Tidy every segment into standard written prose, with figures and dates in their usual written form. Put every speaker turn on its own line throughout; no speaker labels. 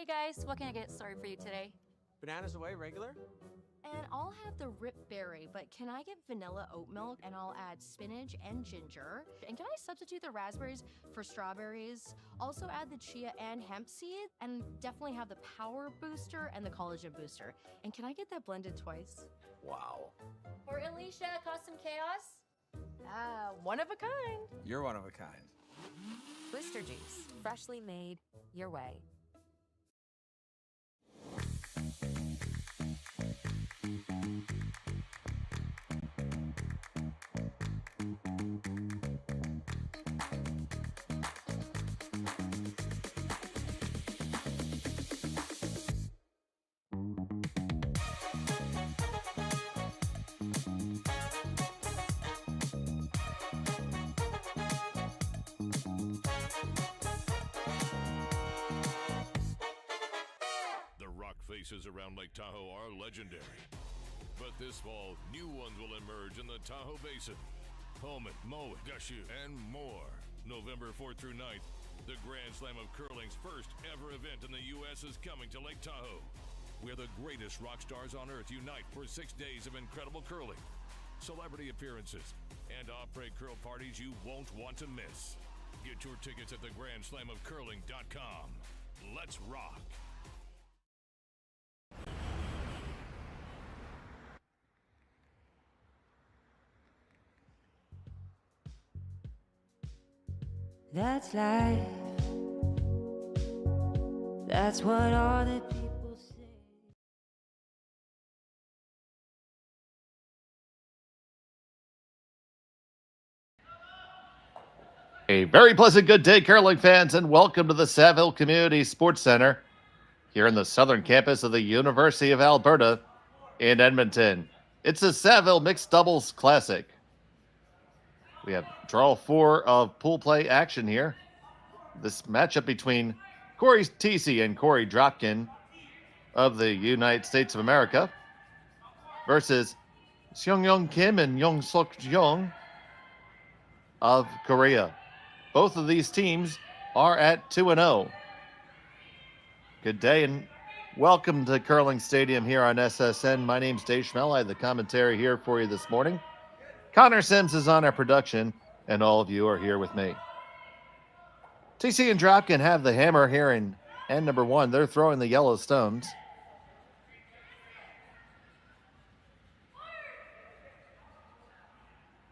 Hey guys, what can I get started for you today?
Bananas away, regular?
And I'll have the rip berry, but can I get vanilla oat milk and I'll add spinach and ginger? And can I substitute the raspberries for strawberries? Also add the chia and hemp seed, and definitely have the power booster and the collagen booster. And can I get that blended twice?
Wow.
For Alicia, custom chaos?
One of a kind.
You're one of a kind.
Booster juice, freshly made, your way.
Faces around Lake Tahoe are legendary. But this fall, new ones will emerge in the Tahoe Basin. Pullman, Mowat, Gushu, and more. November 4th through 9th, the Grand Slam of Curling's first ever event in the U.S. is coming to Lake Tahoe, where the greatest rock stars on earth unite for 6 days of incredible curling, celebrity appearances, and après curl parties you won't want to miss. Get your tickets at thegrandslamofcurling.com. Let's rock.
That's life. That's what all the people say.
A very pleasant good day, curling fans, and welcome to the Saville Community Sports Center here in the southern campus of the University of Alberta in Edmonton. It's the Saville Mixed Doubles Classic. We have draw 4 of pool play action here. This matchup between Cory Thiesse and Cory Dropkin of the United States of America versus Seonyeong Kim and Yeongseok Jeong of Korea. Both of these teams are at 2-0. Good day and welcome to Curling Stadium here on SSN. My name's Dave Schmel. I have the commentary here for you this morning. Connor Sims is on our production, and all of you are here with me. Thiesse and Dropkin have the hammer here in end number 1. They're throwing the yellow stones.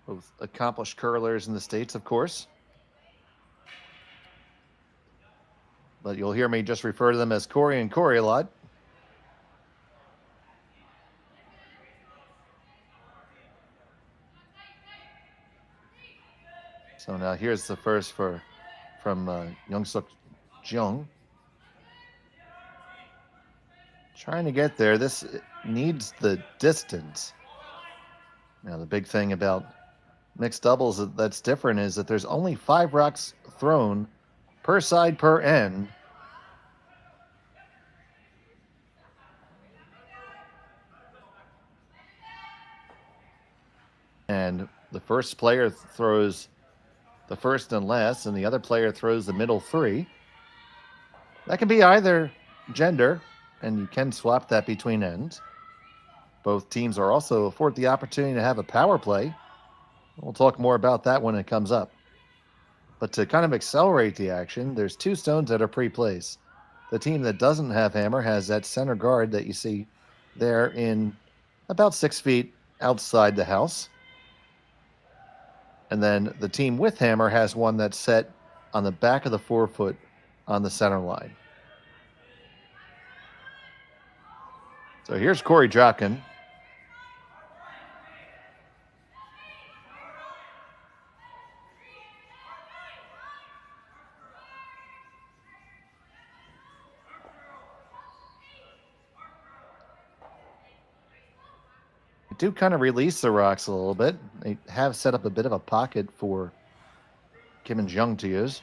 Both accomplished curlers in the States, of course. But you'll hear me just refer to them as Cory and Cory a lot. So now here's the first from Yeongseok Jeong. Trying to get there. This needs the distance. Now the big thing about mixed doubles that's different is that there's only 5 rocks thrown per side per end. And the first player throws the first and last, and the other player throws the middle 3. That can be either gender, and you can swap that between ends. Both teams are also afforded the opportunity to have a power play. We'll talk more about that when it comes up. But to kind of accelerate the action, there's 2 stones that are pre-placed. The team that doesn't have hammer has that center guard that you see there in about 6 feet outside the house. And then the team with hammer has one that's set on the back of the 4-foot on the center line. So here's Cory Dropkin. Do kind of release the rocks a little bit. They have set up a bit of a pocket for Kim and Jeong to use.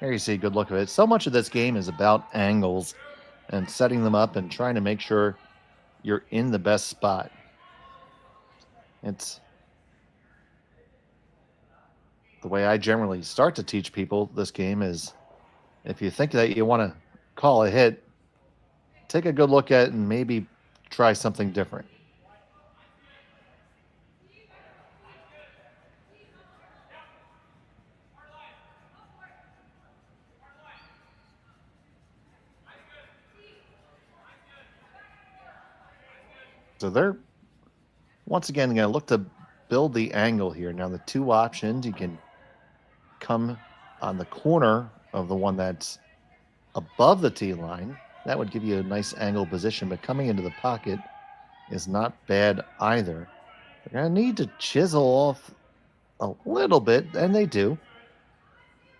There you see a good look of it. So much of this game is about angles and setting them up and trying to make sure you're in the best spot. It's the way I generally start to teach people this game is If you think that you want to call a hit, take a good look at it and maybe try something different. So they're once again going to look to build the angle here. Now the two options, you can come on the corner of the one that's above the tee line. That would give you a nice angle position, but coming into the pocket is not bad either. They're going to need to chisel off a little bit, and they do.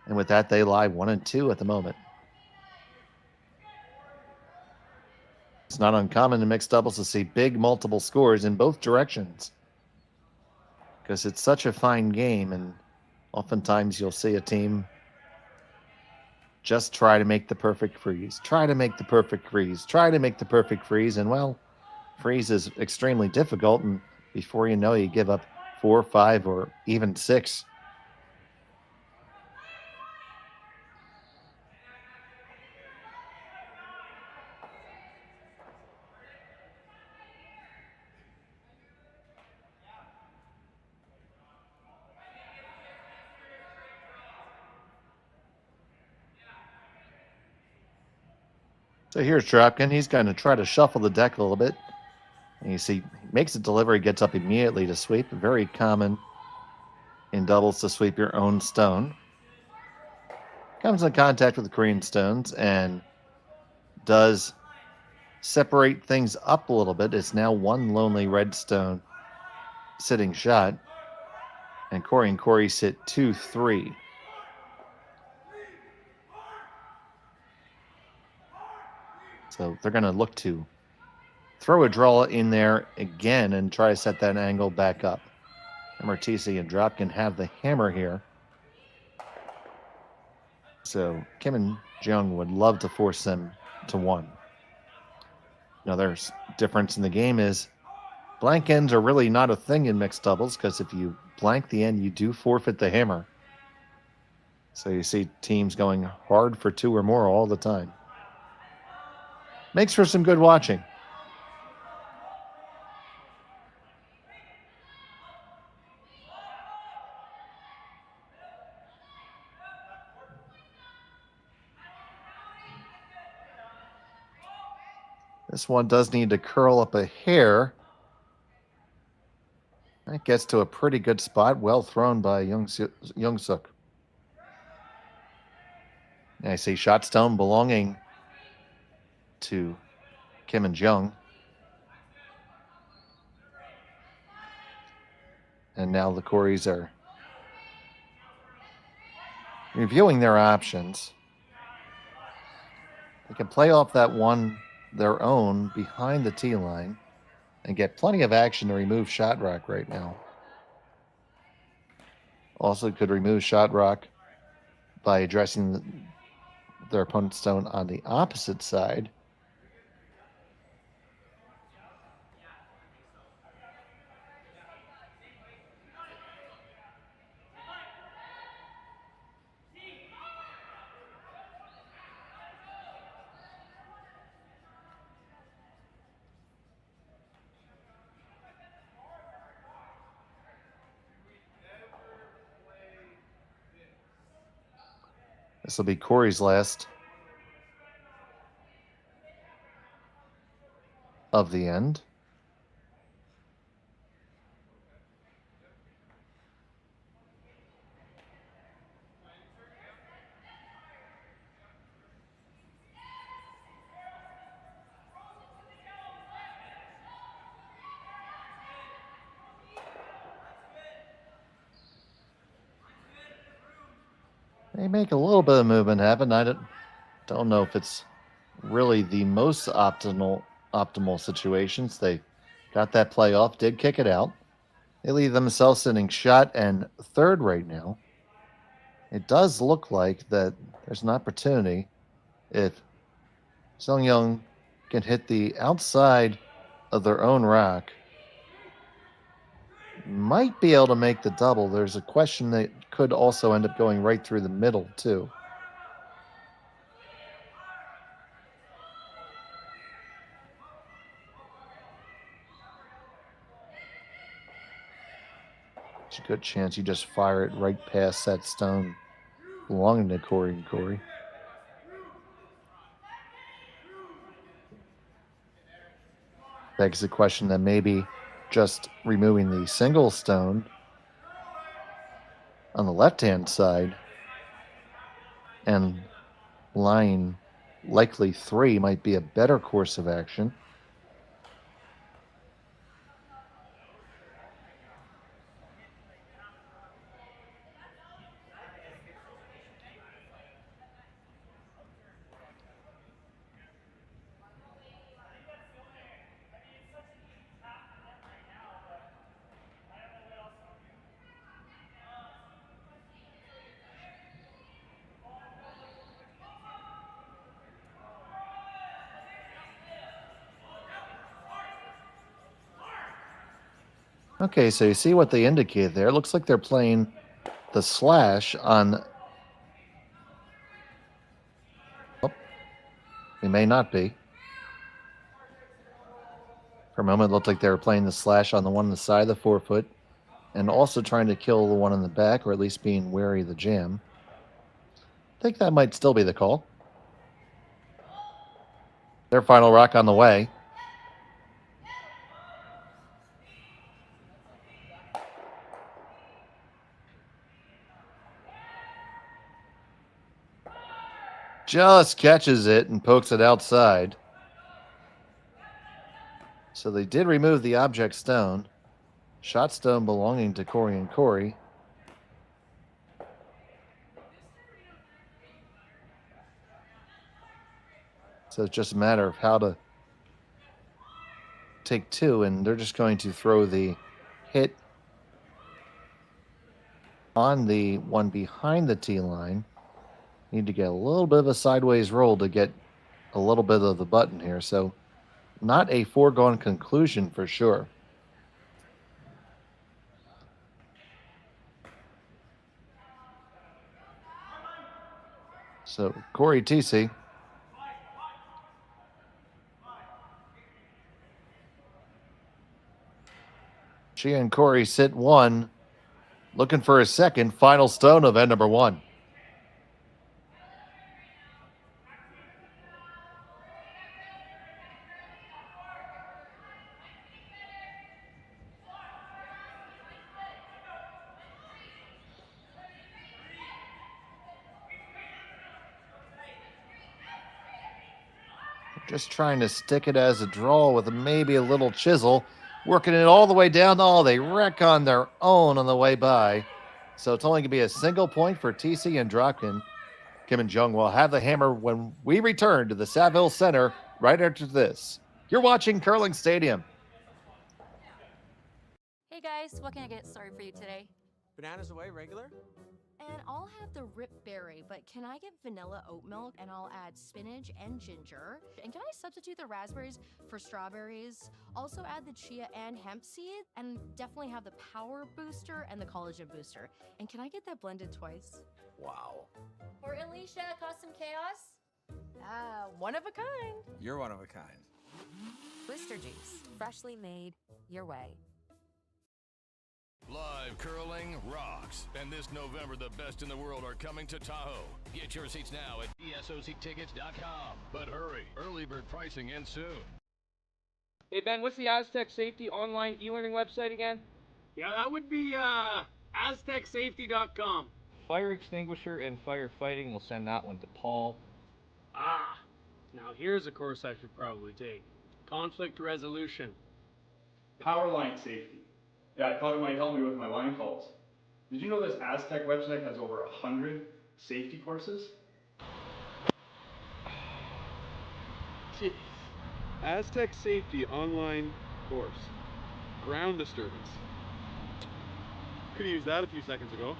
And with that, they lie 1 and 2 at the moment. It's not uncommon in mixed doubles to see big multiple scores in both directions because it's such a fine game, and oftentimes you'll see a team just try to make the perfect freeze, try to make the perfect freeze, try to make the perfect freeze, and well, freeze is extremely difficult, and before you know, you give up 4, 5, or even 6. So here's Dropkin. He's going to try to shuffle the deck a little bit. And you see, he makes a delivery, gets up immediately to sweep. Very common in doubles to sweep your own stone. Comes in contact with the Korean stones and does separate things up a little bit. It's now one lonely red stone sitting shot. And Korey sit 2-3. So they're going to look to throw a draw in there again and try to set that angle back up. Remember, Thiesse and Dropkin have the hammer here. So Kim and Jeong would love to force them to 1. Another difference in the game is blank ends are really not a thing in mixed doubles because if you blank the end, you do forfeit the hammer. So you see teams going hard for 2 or more all the time. Makes for some good watching. This one does need to curl up a hair. That gets to a pretty good spot. Well thrown by Yeongseok. I see shot stone belonging to Kim and Jeong. And now the Coreys are reviewing their options. They can play off that one their own behind the tee line and get plenty of action to remove shot rock right now. Also could remove shot rock by addressing their opponent's stone on the opposite side. This will be Corey's last of the end. They make a little bit of movement happen. I don't know if it's really the most optimal situations. They got that play off, did kick it out. They leave themselves sitting shot and third right now. It does look like that there's an opportunity if Seonyeong can hit the outside of their own rock. Might be able to make the double. There's a question that could also end up going right through the middle, too. Good chance you just fire it right past that stone belonging to Cory and Korey. Begs the question that maybe just removing the single stone on the left-hand side and line likely 3 might be a better course of action. Okay, so you see what they indicate there. It looks like they're playing the slash on... Oh, they may not be. For a moment, it looked like they were playing the slash on the one on the side of the forefoot and also trying to kill the one in the back, or at least being wary of the jam. I think that might still be the call. Their final rock on the way. Just catches it and pokes it outside. So they did remove the object stone. Shot stone belonging to Cory and Korey. So it's just a matter of how to take 2, and they're just going to throw the hit on the one behind the tee line. Need to get a little bit of a sideways roll to get a little bit of the button here. So not a foregone conclusion for sure. So Cory Thiesse. She and Korey sit 1, looking for a second final stone of end number 1. Just trying to stick it as a draw with maybe a little chisel. Working it all the way down. Oh, they wreck on their own on the way by. So it's only going to be a single point for Thiesse and Dropkin. Kim and Jeong will have the hammer when we return to the Saville Center right after this. You're watching Curling Stadium.
Hey guys, what can I get started for you today?
Bananas away, regular?
And I'll have the rip berry, but can I get vanilla oat milk and I'll add spinach and ginger? And can I substitute the raspberries for strawberries? Also add the chia and hemp seed, and definitely have the power booster and the collagen booster. And can I get that blended twice?
Wow.
For Alicia, custom chaos?
One of a kind.
You're one of a kind.
Blister juice, freshly made your way.
Live curling rocks. And this November, the best in the world are coming to Tahoe. Get your seats now at ESOCtickets.com. But hurry, early bird pricing ends soon.
Hey Ben, what's the Aztec Safety online e-learning website again?
Yeah, that would be aztecsafety.com.
Fire extinguisher and firefighting, we'll send that one to Paul.
Ah, now here's a course I should probably take. Conflict resolution.
Power line safety. Yeah, I thought it might help me with my line calls. Did you know this Aztec website has over 100 safety courses?
Jeez. Aztec Safety online course. Ground disturbance. Could have used that a few seconds ago.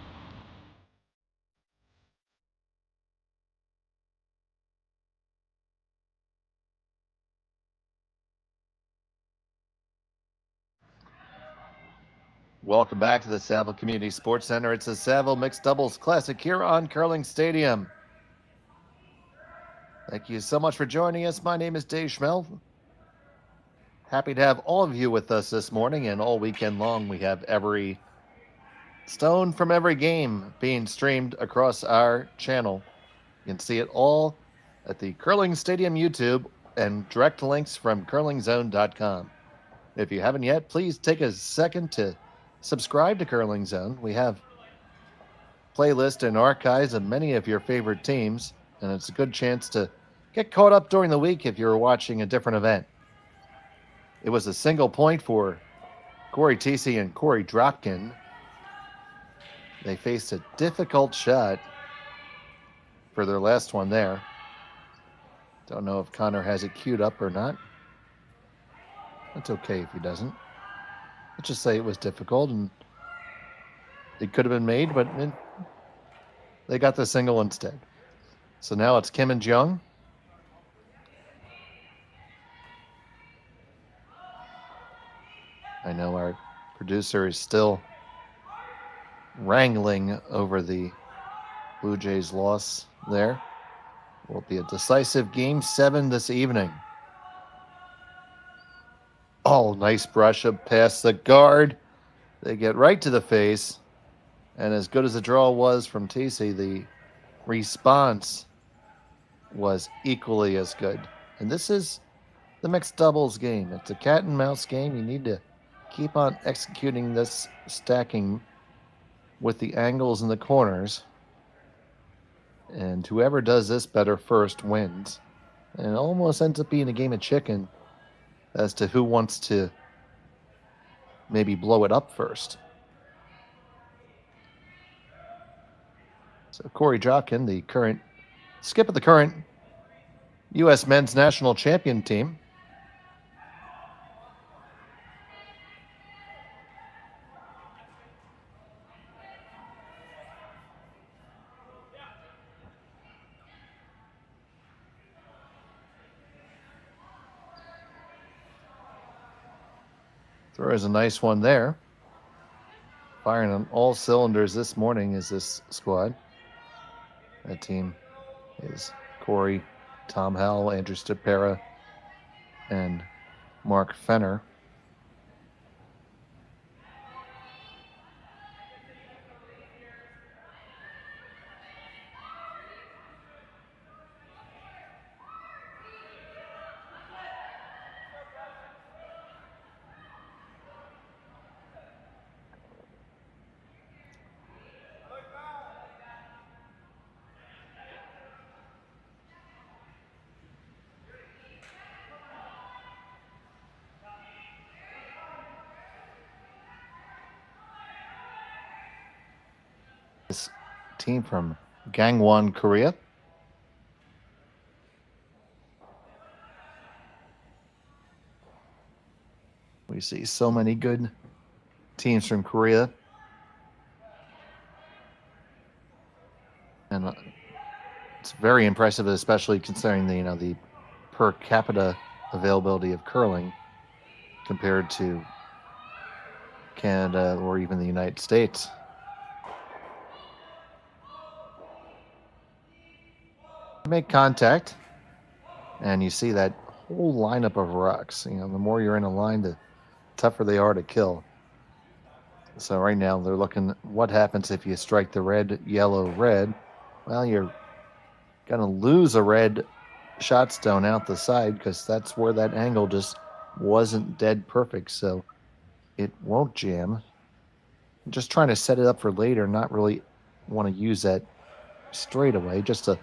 Welcome back to the Saville Community Sports Center. It's the Saville Mixed Doubles Classic here on Curling Stadium. Thank you so much for joining us. My name is Dave Schmel. Happy to have all of you with us this morning, and all weekend long we have every stone from every game being streamed across our channel. You can see it all at the Curling Stadium YouTube and direct links from curlingzone.com. If you haven't yet, please take a second to subscribe to Curling Zone. We have playlists and archives of many of your favorite teams, and it's a good chance to get caught up during the week if you're watching a different event. It was a single point for Cory Thiesse and Cory Dropkin. They faced a difficult shot for their last one there. Don't know if Connor has it queued up or not. That's okay if he doesn't. Let's just say it was difficult and it could have been made, but they got the single instead. So now it's Kim and Jeong. I know our producer is still wrangling over the Blue Jays loss there. Will be a decisive Game 7 this evening. Oh, nice brush up past the guard. They get right to the face. And as good as the draw was from Thiesse, the response was equally as good. And this is the mixed doubles game. It's a cat and mouse game. You need to keep on executing this stacking with the angles in the corners. And whoever does this better first wins. And it almost ends up being a game of chicken as to who wants to maybe blow it up first. So Cory Dropkin, the current skip of the current U.S. men's national champion team. Throws a nice one there. Firing on all cylinders this morning is this squad. That team is Cory, Tom Howell, Andrew Stepera, and Mark Fenner. This team from Gangwon, Korea. We see so many good teams from Korea. And it's very impressive, especially considering the per capita availability of curling compared to Canada or even the United States. Make contact, and you see that whole lineup of rocks. The more you're in a line, the tougher they are to kill. So right now they're looking what happens if you strike the red, yellow, red. Well, you're gonna lose a red shot stone out the side because that's where that angle just wasn't dead perfect, so it won't jam. I'm just trying to set it up for later, not really want to use that straight away, just a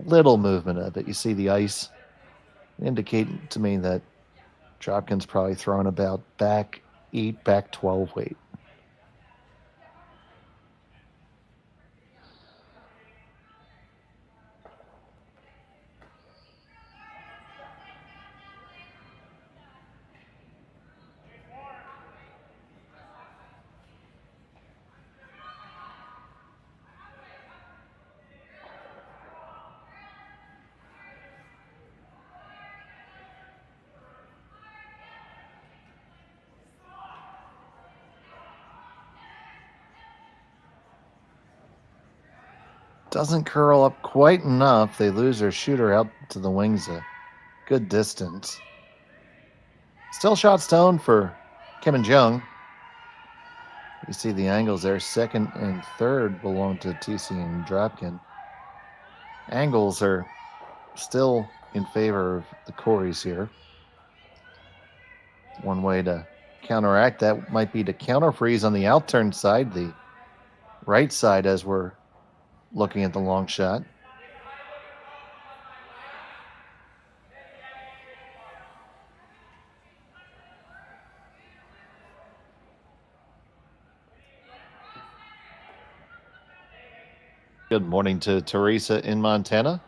little movement of it. You see the ice indicating to me that Dropkin's probably throwing about back 8, back 12 weight. Doesn't curl up quite enough. They lose their shooter out to the wings a good distance. Still shot stone for Kim and Jeong. You see the angles there. Second and third belong to Thiesse and Dropkin. Angles are still in favor of the Coreys here. One way to counteract that might be to counter freeze on the outturn side, the right side, as we're looking at the long shot. Good morning to Teresa in Montana.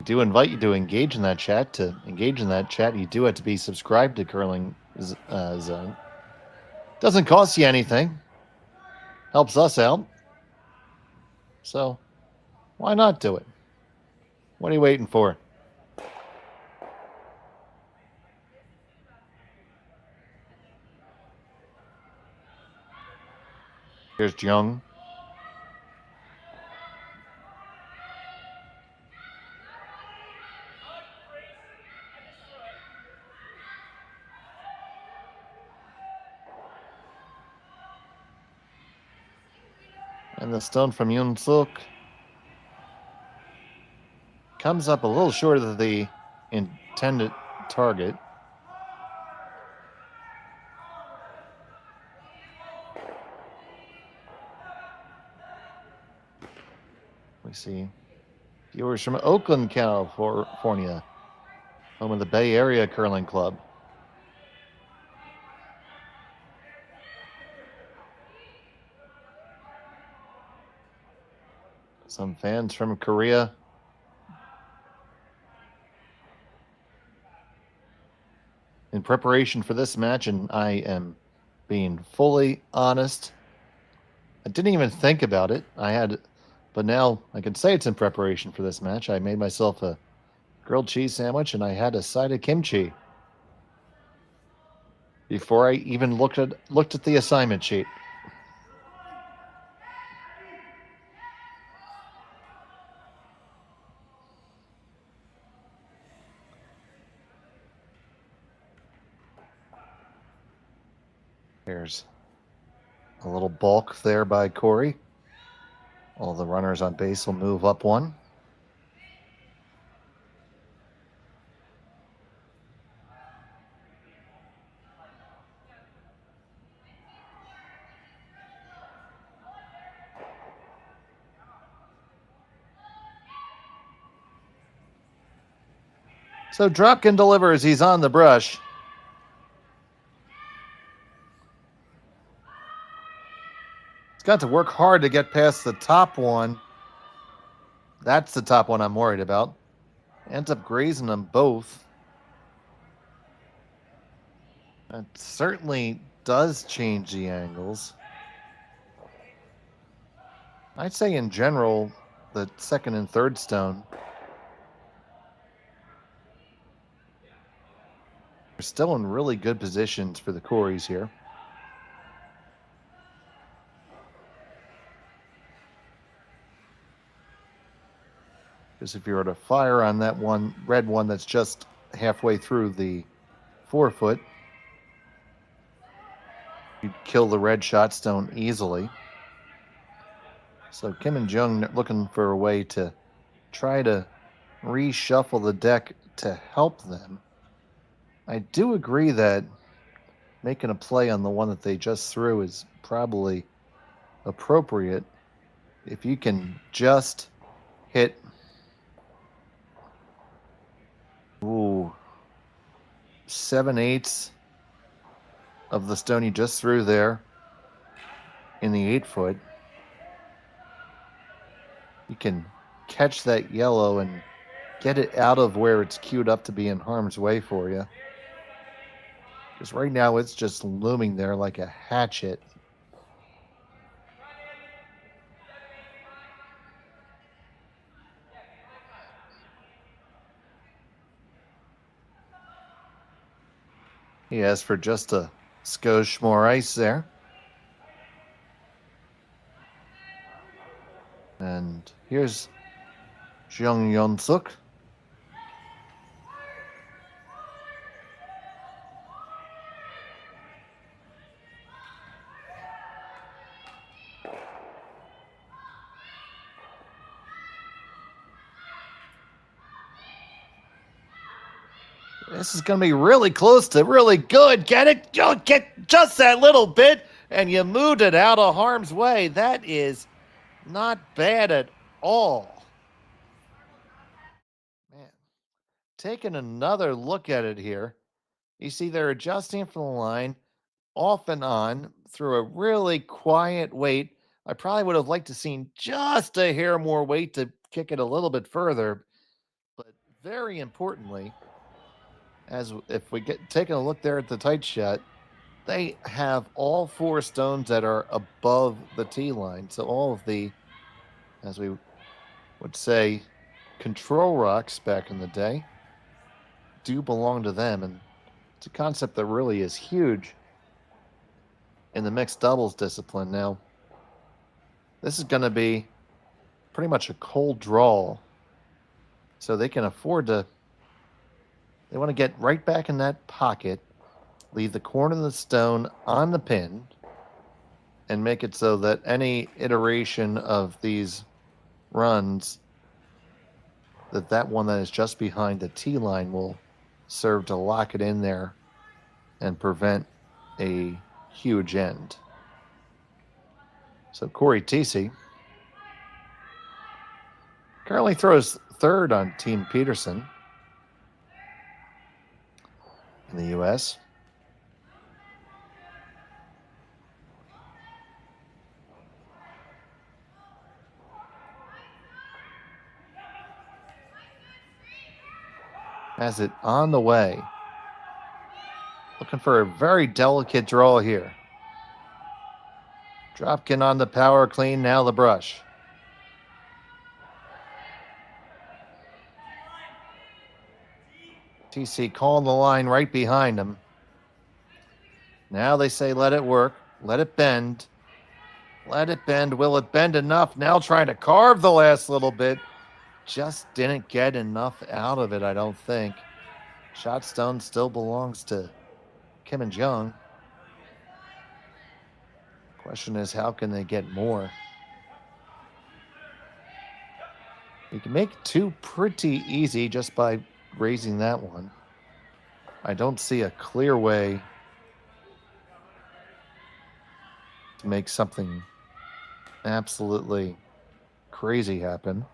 I do invite you to engage in that chat. To engage in that chat, you do have to be subscribed to Curling Zone. Doesn't cost you anything. Helps us out. So, why not do it? What are you waiting for? Here's Jeong. And the stone from Yeongseok comes up a little short of the intended target. We see viewers from Oakland, California, home of the Bay Area Curling Club. Some fans from Korea. In preparation for this match, and I am being fully honest, I didn't even think about it. But now I can say it's in preparation for this match. I made myself a grilled cheese sandwich, and I had a side of kimchi before I even looked at the assignment sheet. There's a little balk there by Cory. All the runners on base will move up one. So Dropkin delivers. He's on the brush. He's got to work hard to get past the top one. That's the top one I'm worried about. Ends up grazing them both. That certainly does change the angles. I'd say in general, the second and third stone are still in really good positions for the Coreys here. Because if you were to fire on that one, red one that's just halfway through the 4 foot, you'd kill the red shot stone easily. So Kim and Jeong looking for a way to try to reshuffle the deck to help them. I do agree that making a play on the one that they just threw is probably appropriate. If you can just hit 7/8 of the stone you just threw there in the 8 foot, you can catch that yellow and get it out of where it's queued up to be in harm's way for you. Because right now it's just looming there like a hatchet. He asked for just a skosh more ice there. Here's Yeongseok. This is going to be really close to really good. Get it? Get just that little bit, and you moved it out of harm's way. That is not bad at all. Man, taking another look at it here, you see they're adjusting from the line off and on through a really quiet weight. I probably would have liked to seen just a hair more weight to kick it a little bit further, but very importantly, as if we get taking a look there at the tight shot, they have all 4 stones that are above the tee line. So all of the, as we would say, control rocks back in the day do belong to them. And it's a concept that really is huge in the mixed doubles discipline. Now, this is going to be pretty much a cold draw. So they can afford to, they want to get right back in that pocket, leave the corner of the stone on the pin, and make it so that any iteration of these runs, that one that is just behind the tee line will serve to lock it in there and prevent a huge end. So Cory Thiesse currently throws third on Team Peterson in the U.S. Has it on the way. Looking for a very delicate draw here. Dropkin on the power clean, now the brush. TC calling the line right behind him. Now they say let it work, let it bend. Let it bend. Will it bend enough? Now trying to carve the last little bit. Just didn't get enough out of it, I don't think. Shot stone still belongs to Kim and Jeong. Question is, how can they get more? You can make 2 pretty easy just by raising that one. I don't see a clear way to make something absolutely crazy happen.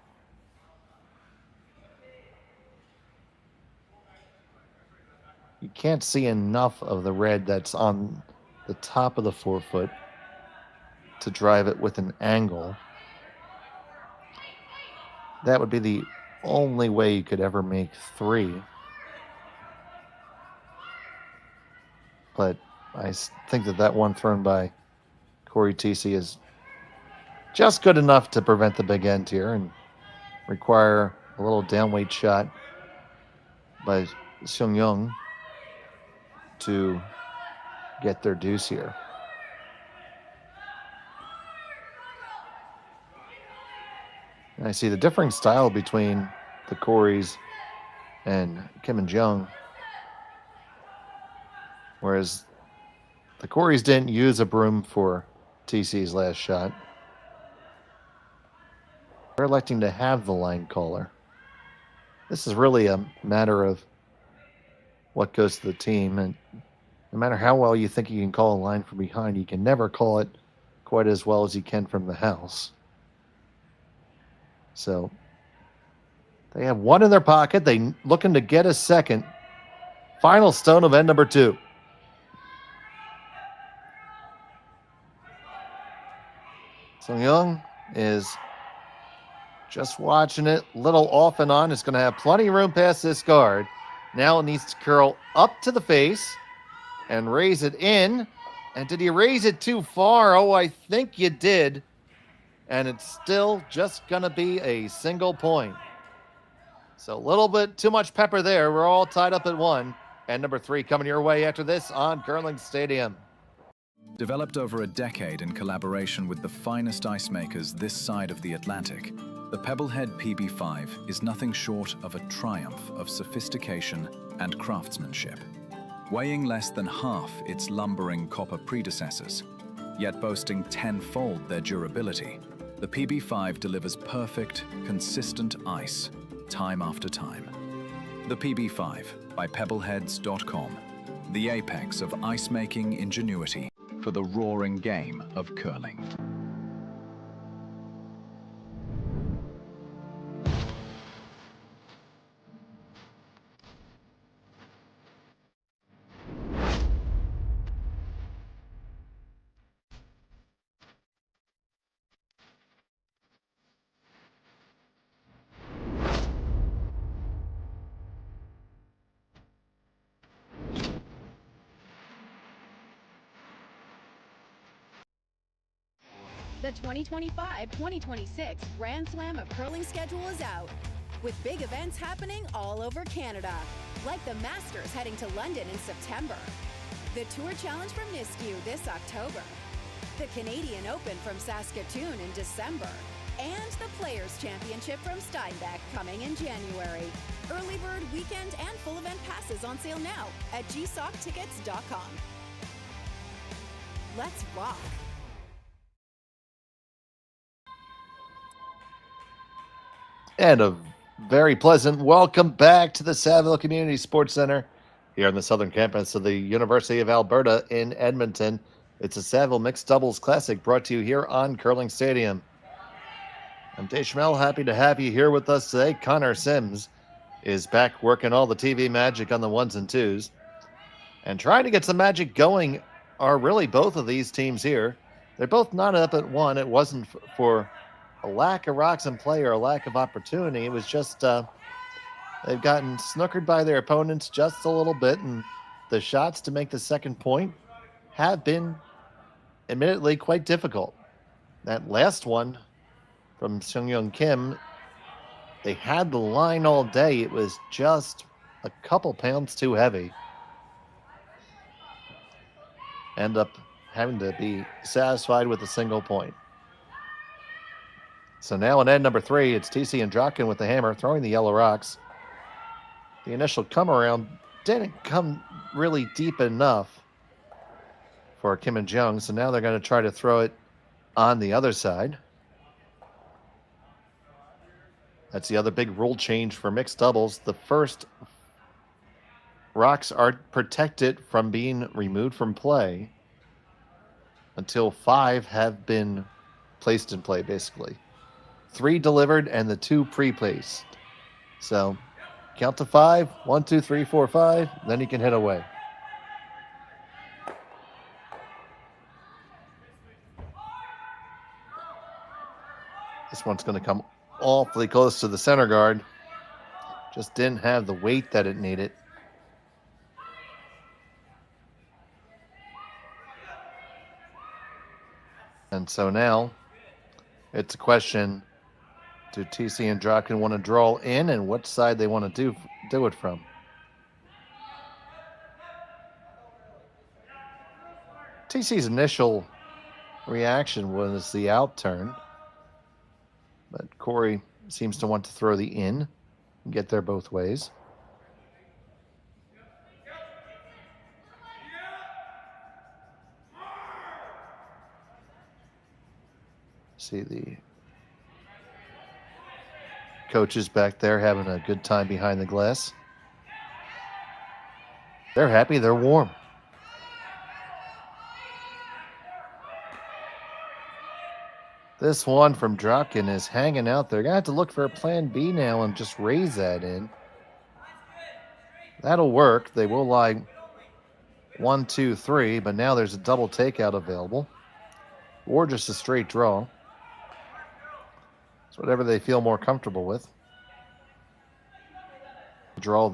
You can't see enough of the red that's on the top of the forefoot to drive it with an angle. That would be the only way you could ever make 3. But I think that one thrown by Cory Thiesse is just good enough to prevent the big end here and require a little downweight shot by Seonyeong to get their deuce here. And I see the differing style between the Coreys and Kim and Jeong. Whereas the Coreys didn't use a broom for TC's last shot. They're electing to have the line caller. This is really a matter of what goes to the team. And no matter how well you think you can call a line from behind, you can never call it quite as well as you can from the house. So they have 1 in their pocket. They looking to get a second. Final stone of end number 2. Seonyeong is just watching it, little off and on. It's going to have plenty of room past this guard. Now it needs to curl up to the face and raise it in. And did you raise it too far? Oh, I think you did. And it's still just going to be a single point. So a little bit too much pepper there. We're all tied up at 1. And number 3 coming your way after this on Curling Stadium.
Developed over a decade in collaboration with the finest ice makers this side of the Atlantic, The Pebblehead PB5 is nothing short of a triumph of sophistication and craftsmanship. Weighing less than half its lumbering copper predecessors, yet boasting tenfold their durability, the PB5 delivers perfect, consistent ice, time after time. The PB5 by Pebbleheads.com, the apex of ice-making ingenuity for the roaring game of curling.
The 2025-2026 Grand Slam of Curling schedule is out, with big events happening all over Canada, like the Masters heading to London in September, the Tour Challenge from Nisku this October, the Canadian Open from Saskatoon in December, and the Players' Championship from Steinbeck coming in January. Early bird weekend and full event passes on sale now at gsocktickets.com. Let's rock!
And a very pleasant welcome back to the Saville Community Sports Center here on the southern campus of the University of Alberta in Edmonton. It's a Saville Mixed Doubles Classic brought to you here on Curling Stadium. I'm Dave Schmel, happy to have you here with us today. Connor Sims is back working all the TV magic on the ones and twos. And trying to get some magic going are really both of these teams here. They're both not up at one. It wasn't for a lack of rocks in play or a lack of opportunity. It was just they've gotten snookered by their opponents just a little bit, and the shots to make the second point have been admittedly quite difficult. That last one from Seonyeong Kim, they had the line all day. It was just a couple pounds too heavy. End up having to be satisfied with a single point. So now in end number 3, it's Thiesse and Dropkin with the hammer, throwing the yellow rocks. The initial come around didn't come really deep enough for Kim and Jeong, so now they're going to try to throw it on the other side. That's the other big rule change for mixed doubles. The first rocks are protected from being removed from play until 5 have been placed in play, basically. 3 delivered and the 2 pre-placed. So count to 5. 1, 2, 3, 4, 5. Then you can hit away. This one's going to come awfully close to the center guard. Just didn't have the weight that it needed. And so now it's a question, do Thiesse and Dropkin want to draw in, and what side they want to do it from? Thiesse's initial reaction was the out turn, but Cory seems to want to throw the in and get there both ways. See the coaches back there having a good time behind the glass. They're happy, they're warm. This one from Dropkin is hanging out there. Gonna have to look for a plan B now and just raise that in. That'll work. They will lie 1, 2, 3, but now there's a double takeout available. Or just a straight draw. It's whatever they feel more comfortable with. Draw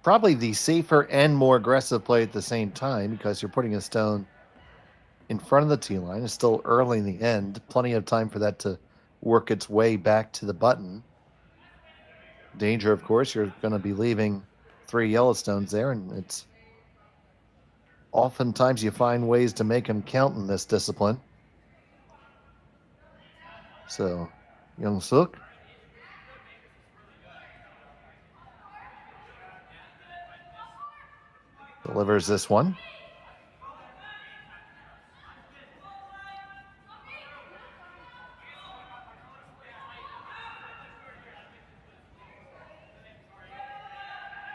probably the safer and more aggressive play at the same time, because you're putting a stone in front of the tee line. It's still early in the end. Plenty of time for that to work its way back to the button. Danger, of course, you're going to be leaving 3 yellow stones there, and it's oftentimes you find ways to make them count in this discipline. So, Yeongseok delivers this one.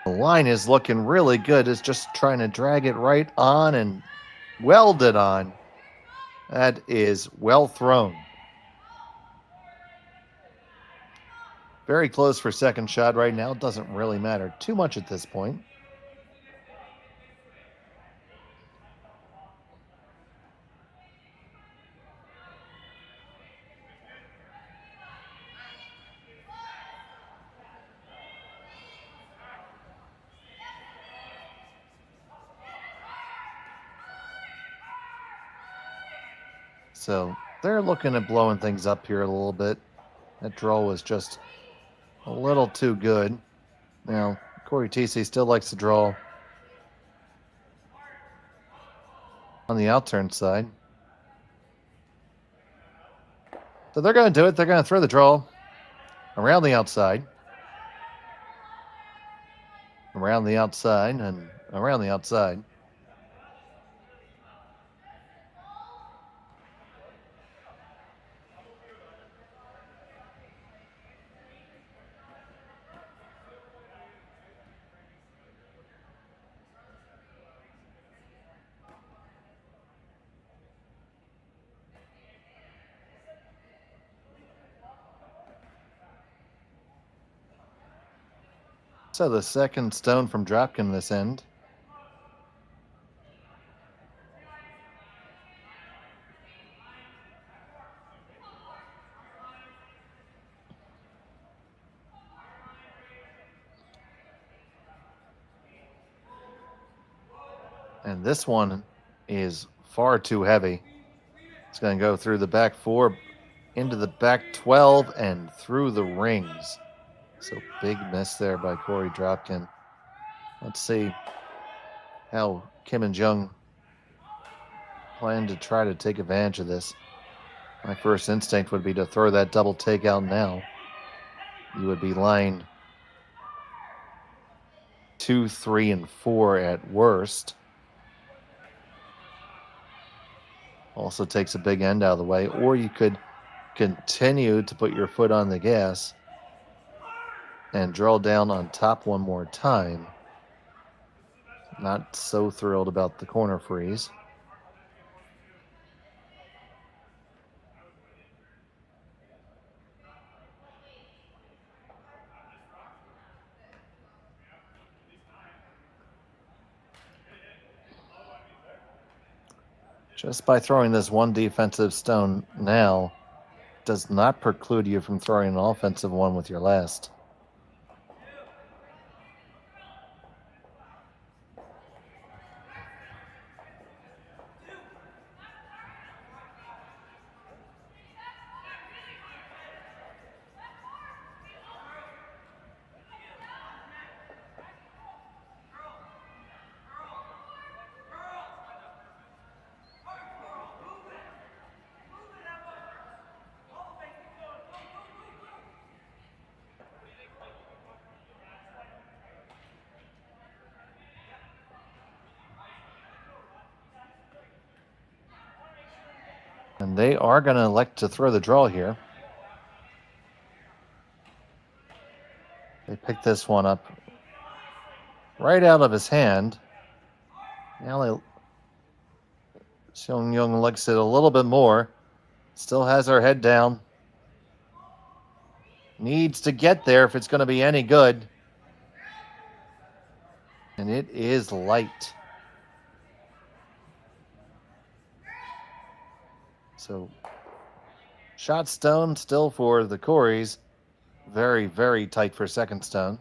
The line is looking really good. It's just trying to drag it right on and weld it on. That is well thrown. Very close for second shot right now. Doesn't really matter too much at this point. So they're looking at blowing things up here a little bit. That draw was just a little too good. Now, Cory Thiesse still likes to draw on the outturn side. So they're going to do it. They're going to throw the draw around the outside. Around the outside and around the outside. So the second stone from Dropkin this end. And this one is far too heavy. It's going to go through the back 4, into the back 12, and through the rings. So big miss there by Cory Dropkin. Let's see how Kim and Jeong plan to try to take advantage of this. My first instinct would be to throw that double takeout now. You would be lying 2, 3, and 4 at worst. Also takes a big end out of the way. Or you could continue to put your foot on the gas and draw down on top one more time. Not so thrilled about the corner freeze. Just by throwing this one defensive stone now does not preclude you from throwing an offensive one with your last. And they are going to elect to throw the draw here. They pick this one up right out of his hand. Now Seonyeong likes it a little bit more. Still has her head down. Needs to get there if it's going to be any good. And it is light. So, shot stone still for the Coreys. Very, very tight for second stone.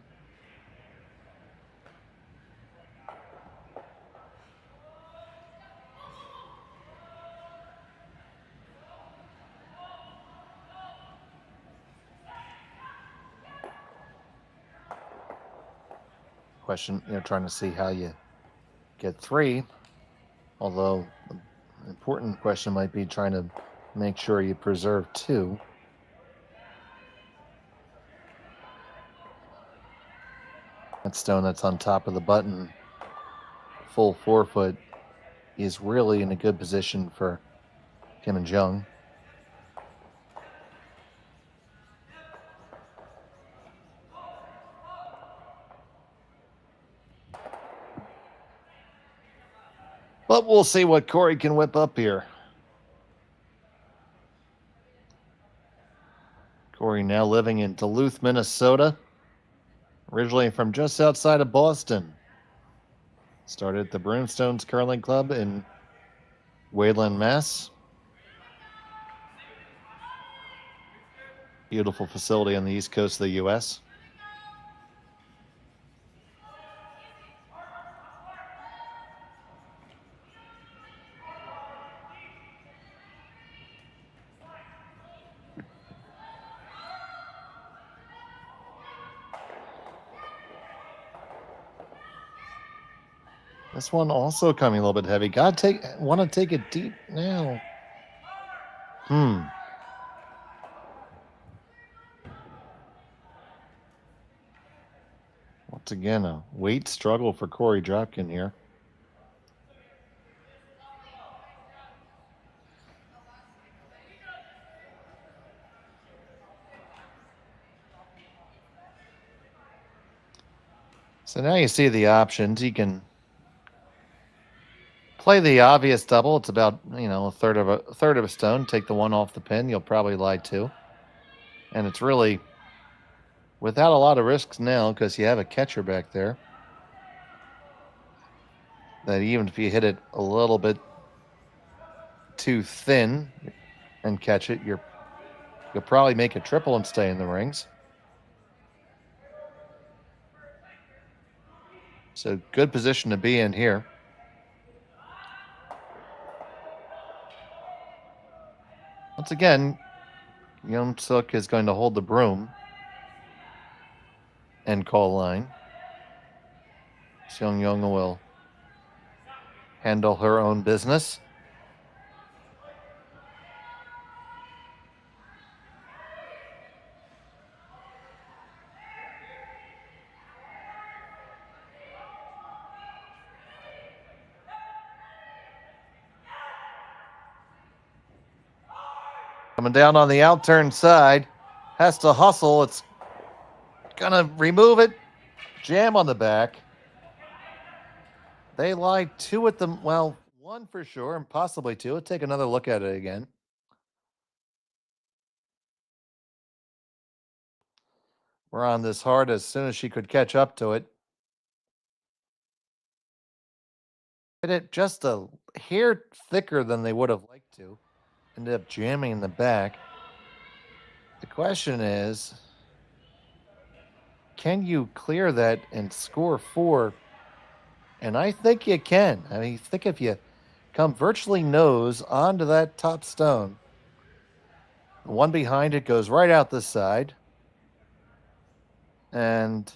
Question, trying to see how you get 3. Although the important question might be trying to make sure you preserve 2. That stone that's on top of the button, full 4 foot, is really in a good position for Kim and Jeong. But we'll see what Cory can whip up here. Cory now living in Duluth, Minnesota. Originally from just outside of Boston. Started at the Broomstones Curling Club in Wayland, Mass. Beautiful facility on the east coast of the U.S. This one also coming a little bit heavy. Want to take it deep now. Once again, a weight struggle for Cory Dropkin here. So now you see the options. You can play the obvious double. It's about, a third of a stone. Take the one off the pin. You'll probably lie 2. And it's really without a lot of risks now because you have a catcher back there. That even if you hit it a little bit too thin and catch it, you'll probably make a triple and stay in the rings. So good position to be in here. Once again, Yeongseok is going to hold the broom and call line. Seonyeong will handle her own business. Coming down on the outturn side. Has to hustle. It's going to remove it. Jam on the back. They lie 2 at the... Well, 1 for sure, and possibly 2. Let's take another look at it again. We're on this hard as soon as she could catch up to it. Hit it just a hair thicker than they would have liked to. Ended up jamming in the back. The question is, can you clear that and score 4? And I think you can. I mean, I think if you come virtually nose onto that top stone, the one behind it goes right out this side. And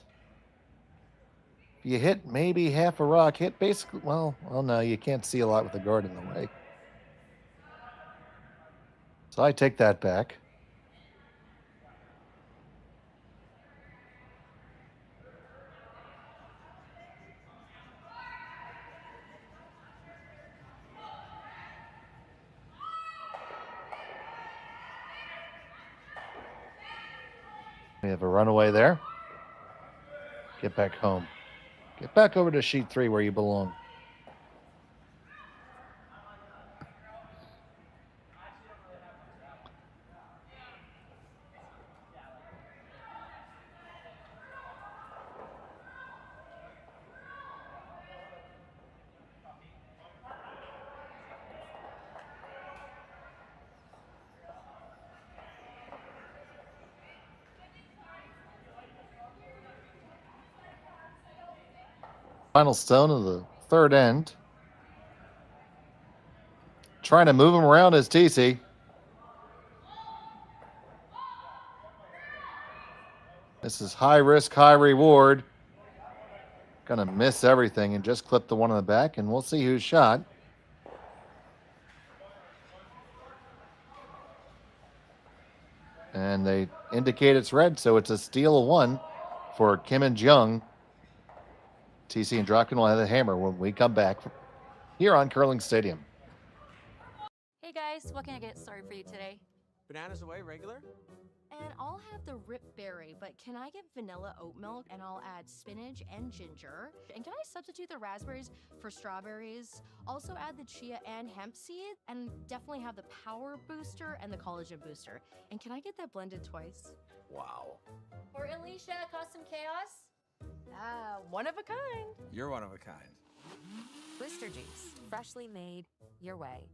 you hit maybe half a rock, hit basically, well, no, you can't see a lot with the guard in the way. So I take that back. We have a runaway there. Get back home. Get back over to sheet 3 where you belong. Final stone of the third end. Trying to move him around is Thiesse. This is high risk, high reward. Gonna miss everything and just clip the one on the back, and we'll see who's shot. And they indicate it's red, so it's a steal of 1 for Kim and Jeong. Thiesse and Dropkin will have the hammer when we come back here on Curling Stadium.
Hey guys, what can I get started for you today?
Bananas away, regular?
And I'll have the rip berry, but can I get vanilla oat milk and I'll add spinach and ginger? And can I substitute the raspberries for strawberries? Also add the chia and hemp seed, and definitely have the power booster and the collagen booster. And can I get that blended twice?
Wow.
For Alicia, custom chaos?
One of a kind.
You're one of a kind.
Blister juice, freshly made your way.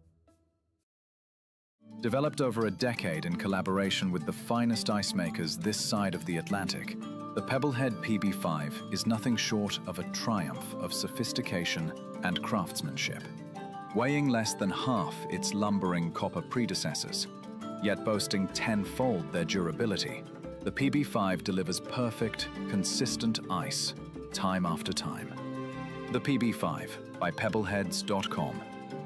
Developed over a decade in collaboration with the finest ice makers this side of the Atlantic, the Pebblehead PB5 is nothing short of a triumph of sophistication and craftsmanship. Weighing less than half its lumbering copper predecessors, yet boasting tenfold their durability, the PB5 delivers perfect, consistent ice, time after time. The PB5 by Pebbleheads.com,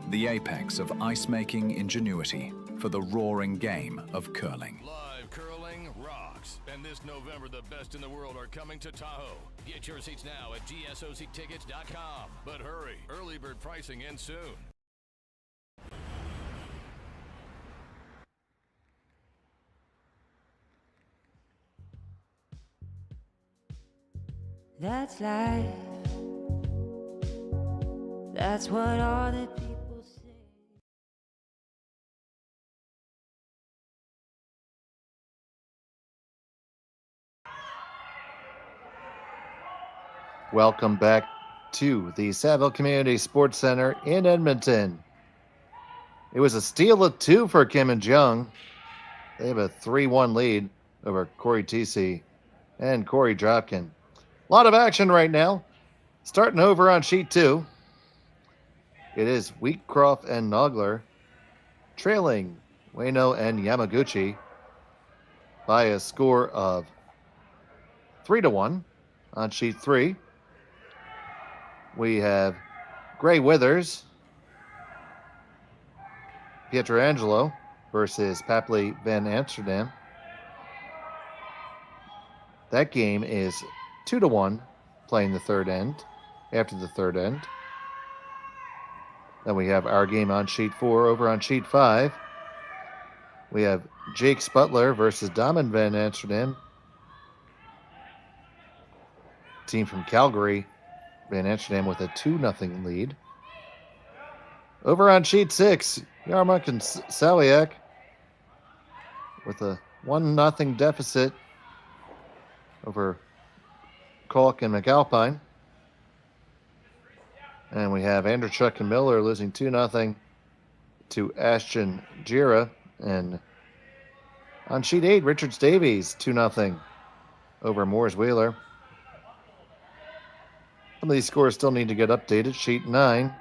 the apex of ice-making ingenuity for the roaring game of curling.
Live curling rocks. And this November, the best in the world are coming to Tahoe. Get your seats now at gsoctickets.com. But hurry, early bird pricing ends soon.
That's life. That's what all the people say.
Welcome back to the Saville Community Sports Center in Edmonton. It was a steal of 2 for Kim and Jeong. They have a 3-1 lead over Cory Thiesse and Cory Dropkin. A lot of action right now. Starting over on sheet 2. It is Wheatcroft and Nogler trailing Ueno and Yamaguchi by a score of 3-1. On sheet 3, we have Gray Withers, Pietrangelo versus Papley Van Amsterdam. That game is 2-1, playing the third end, after the third end. Then we have our game on sheet 4. Over on sheet 5, we have Jake Sputler versus Daman Van Amsterdam. Team from Calgary, Van Amsterdam with a 2-0 lead. Over on sheet 6, Yarmuk and Sawiak with a 1-0 deficit over Kalk and McAlpine. And we have Andrechuk and Miller losing 2-0 to Ashton Jira. And on sheet 8, Richards Davies 2-0 over Moores Wheeler. Some of these scores still need to get updated. Sheet 9,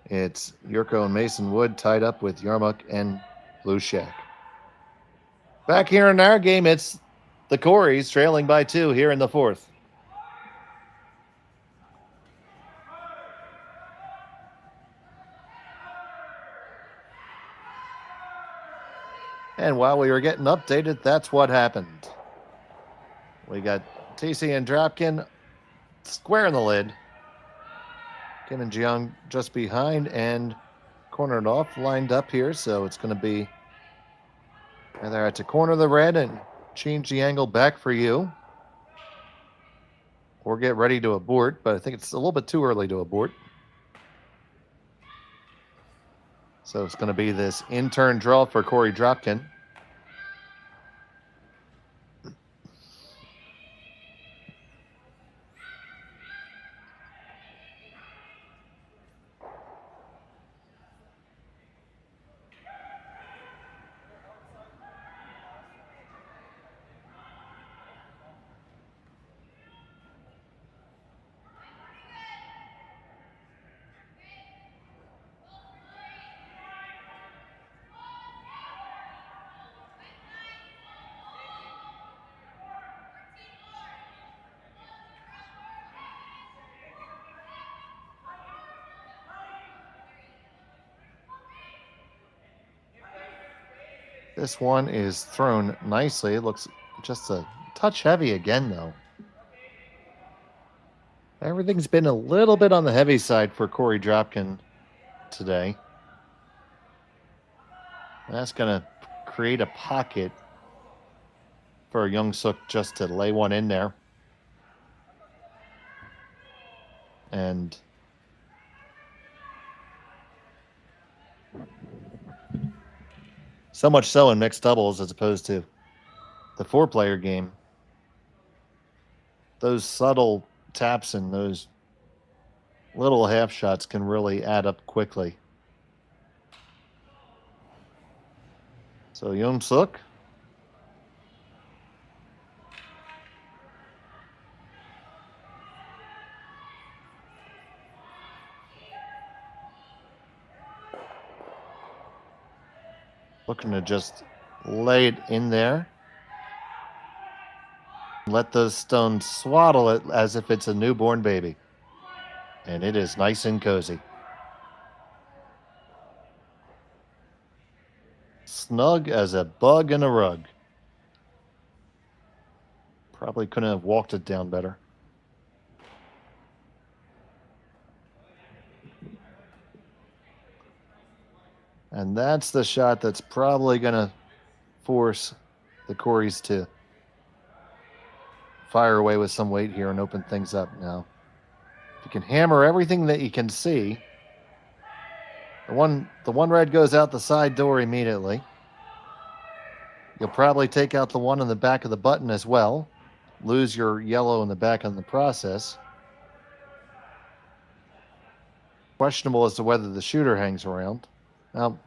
it's Yurko and Mason Wood tied up with Yarmuk and Blue Shack. Back here in our game, it's the Coreys trailing by 2 here in the 4th. And while we were getting updated, that's what happened. We got Thiesse and Dropkin square in the lid. Kim and Jeong just behind and cornered off, lined up here. So it's going to be either at the corner of the red and change the angle back for you, or get ready to abort. But I think it's a little bit too early to abort. So it's going to be this in-turn draw for Cory Dropkin. This one is thrown nicely. It looks just a touch heavy again, though. Everything's been a little bit on the heavy side for Cory Dropkin today. That's going to create a pocket for Yeongseok just to lay one in there. And so much so in mixed doubles as opposed to the four-player game. Those subtle taps and those little half shots can really add up quickly. So Yeongseok. Looking to just lay it in there. Let those stones swaddle it as if it's a newborn baby. And it is nice and cozy. Snug as a bug in a rug. Probably couldn't have walked it down better. And that's the shot that's probably going to force the Coreys to fire away with some weight here and open things up now. If you can hammer everything that you can see, the one red goes out the side door immediately. You'll probably take out the one on the back of the button as well. Lose your yellow in the back in the process. Questionable as to whether the shooter hangs around. Now,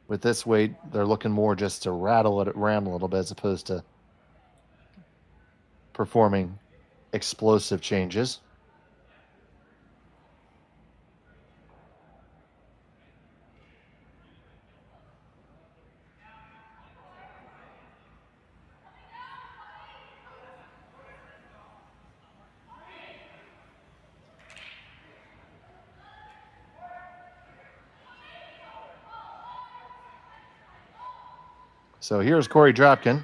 with this weight, they're looking more just to rattle it around a little bit as opposed to performing explosive changes. So here's Cory Dropkin.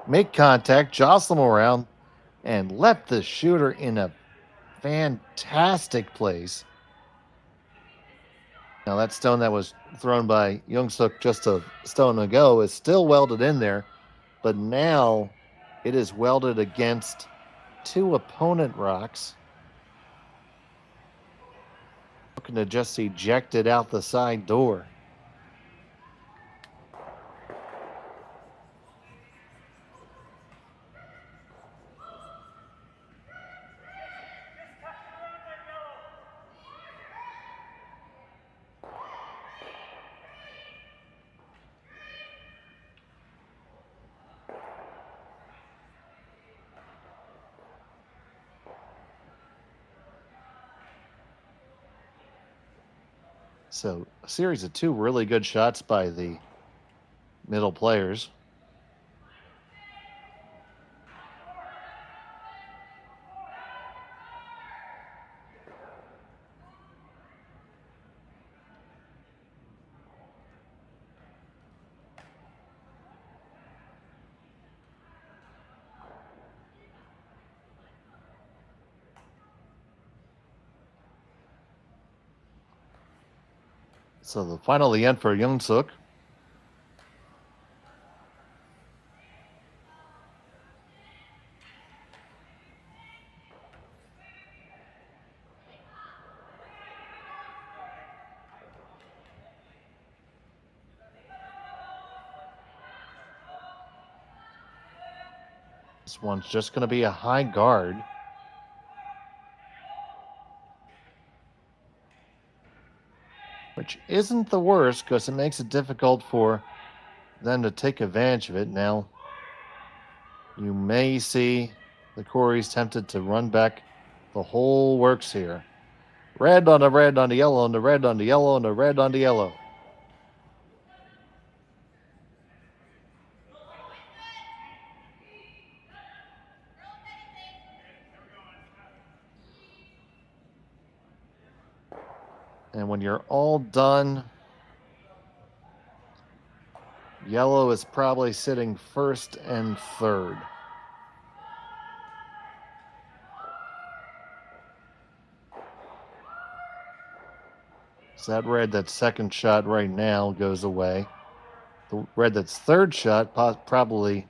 Make contact, jostle him around, and let the shooter in a fantastic place. Now that stone that was thrown by Yeongseok just a stone ago is still welded in there, but now it is welded against two opponent rocks. Looking to just eject it out the side door. So a series of two really good shots by the middle players. So the final the end for Yeongseok. This one's just going to be a high guard. Which isn't the worst because it makes it difficult for them to take advantage of it. Now, you may see the Coreys tempted to run back the whole works here. Red on the red on the yellow on the red on the yellow on the red on the yellow. And when you're all done Yellow is probably sitting first and third. So that red that's second shot right now goes away. The red that's third shot probably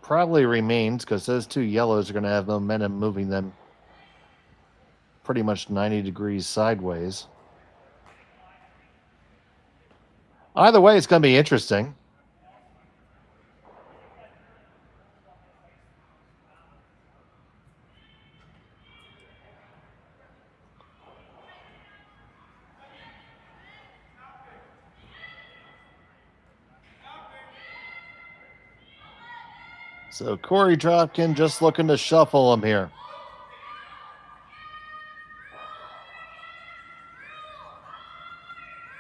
remains because those two yellows are going to have momentum moving them pretty much 90 degrees sideways. Either way, it's going to be interesting. So Cory Dropkin just looking to shuffle him here.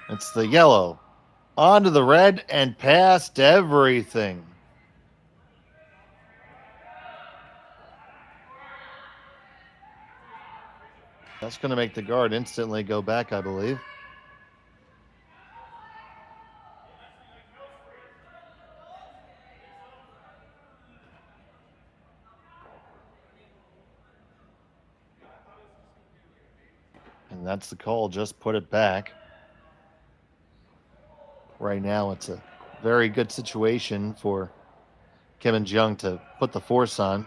It's the yellow. Onto the red and past everything. That's going to make the guard instantly go back, I believe. And that's the call. Just put it back. Right now, it's a very good situation for Kim and Jeong to put the force on.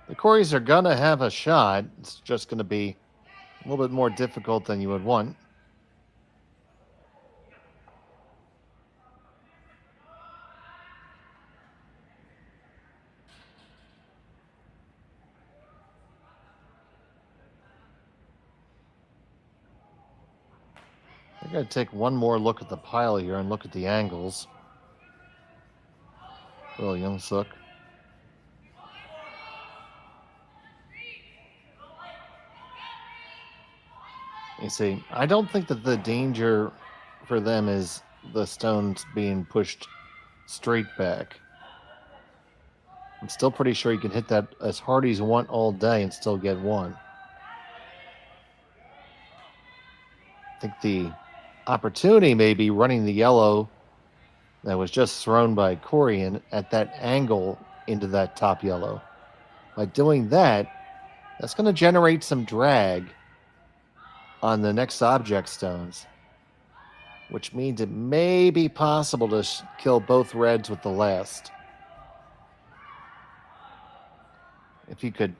The Koreys are going to have a shot. It's just going to be a little bit more difficult than you would want. I gotta take one more look at the pile here and look at the angles. Oh, Yeongseok. You see, I don't think that the danger for them is the stones being pushed straight back. I'm still pretty sure you can hit that as hard as you want all day and still get one. I think the opportunity may be running the yellow that was just thrown by Korey in at that angle into that top yellow. By doing that, that's going to generate some drag on the next object stones, which means it may be possible to kill both reds with the last. If you could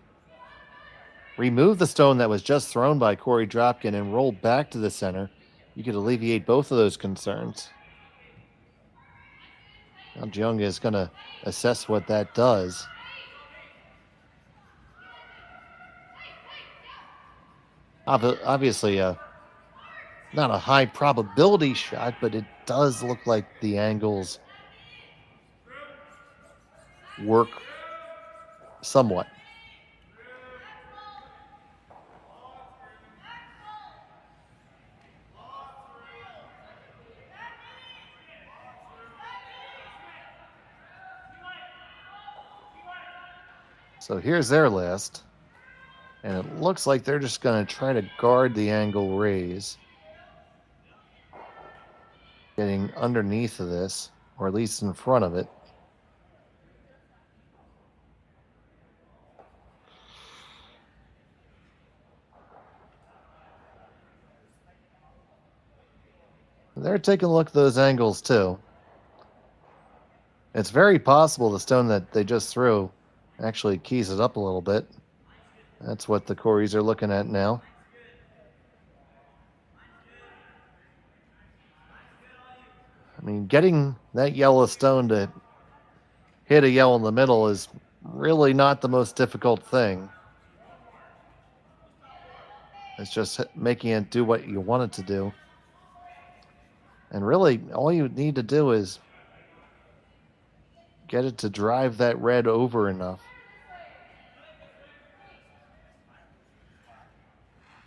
remove the stone that was just thrown by Cory Dropkin and roll back to the center, you could alleviate both of those concerns. Now Jeong is going to assess what that does. Obviously, not a high probability shot, but it does look like the angles work somewhat. So here's their list. And it looks like they're just going to try to guard the angle raise. Getting underneath of this, or at least in front of it. They're taking a look at those angles too. It's very possible the stone that they just threw actually keys it up a little bit. That's what the Koreys are looking at now. I mean, getting that yellow stone to hit a yellow in the middle is really not the most difficult thing. It's just making it do what you want it to do. And really, all you need to do is get it to drive that red over enough.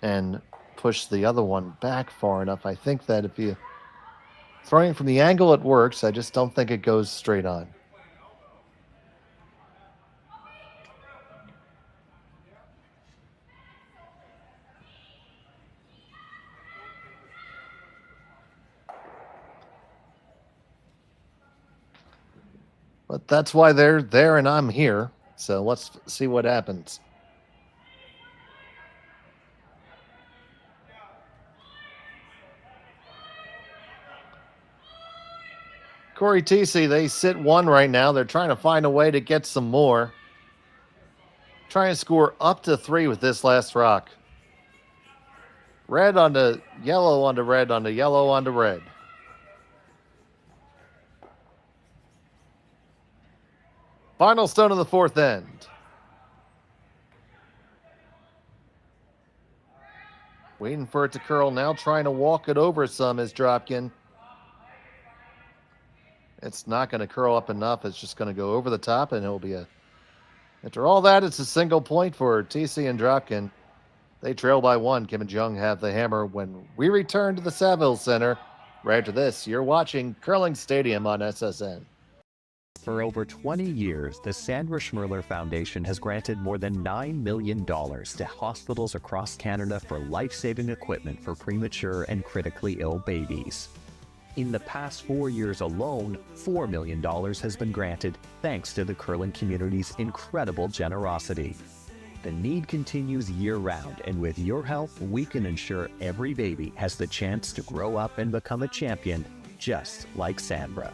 And push the other one back far enough. I think that if you throwing it from the angle, it works. I just don't think it goes straight on. But that's why they're there and I'm here. So let's see what happens. Cory Thiesse, they sit one right now. They're trying to find a way to get some more. Trying to score up to 3 with this last rock. Red onto yellow onto red onto yellow onto red. Final stone of the 4th end. Waiting for it to curl now, trying to walk it over some is Dropkin. It's not going to curl up enough. It's just going to go over the top, and it'll be a... After all that, it's a single point for Thiesse and Dropkin. They trail by 1. Kim and Jeong have the hammer when we return to the Saville Center. Right after this, you're watching Curling Stadium on SSN.
For over 20 years, the Sandra Schmirler Foundation has granted more than $9 million to hospitals across Canada for life-saving equipment for premature and critically ill babies. In the past 4 years alone, $4 million has been granted thanks to the curling community's incredible generosity. The need continues year-round, and with your help, we can ensure every baby has the chance to grow up and become a champion, just like Sandra.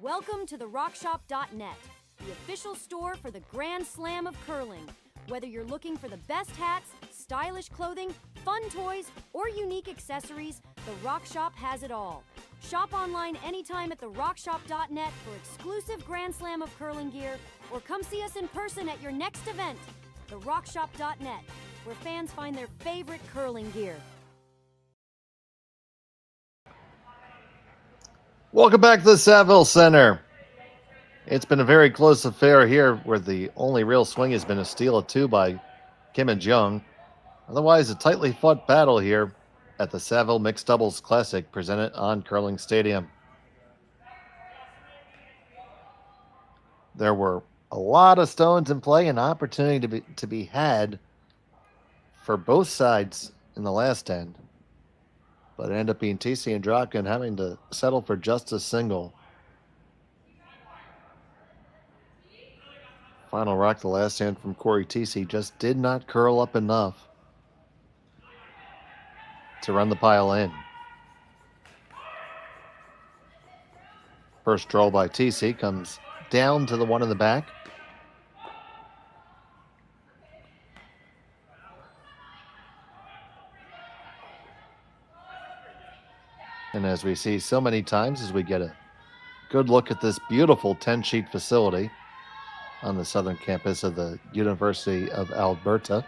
Welcome to the RockShop.net, the official store for the Grand Slam of curling. Whether you're looking for the best hats, stylish clothing, fun toys, or unique accessories, the Rock Shop has it all. Shop online anytime at the RockShop.net for exclusive Grand Slam of curling gear, or come see us in person at your next event. The RockShop.net, where fans find their favorite curling gear.
Welcome back to the Saville Center. It's been a very close affair here where the only real swing has been a steal of 2 by Kim and Jeong. Otherwise, a tightly fought battle here at the Saville Mixed Doubles Classic presented on Curling Stadium. There were a lot of stones in play and opportunity to be had for both sides in the last end. But it ended up being Thiesse and Dropkin having to settle for just a single. Final rock, the last hand from Cory Thiesse, just did not curl up enough to run the pile in. First draw by Thiesse comes down to the one in the back. And as we see so many times, as we get a good look at this beautiful 10-sheet facility on the southern campus of the University of Alberta.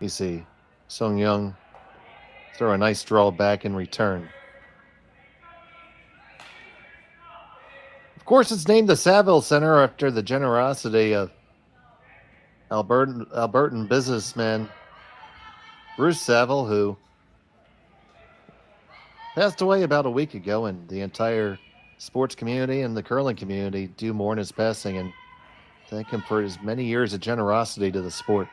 You see Seonyeong throw a nice draw back in return. Of course, it's named the Saville Center after the generosity of Albertan businessman Bruce Saville, who passed away about a week ago, and the entire sports community and the curling community do mourn his passing and thank him for his many years of generosity to the sport.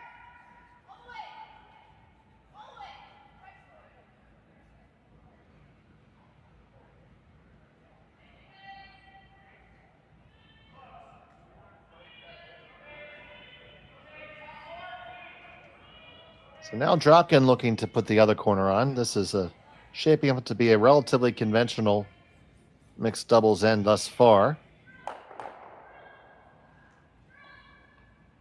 So now Dropkin looking to put the other corner on. This is shaping up to be a relatively conventional mixed doubles end thus far.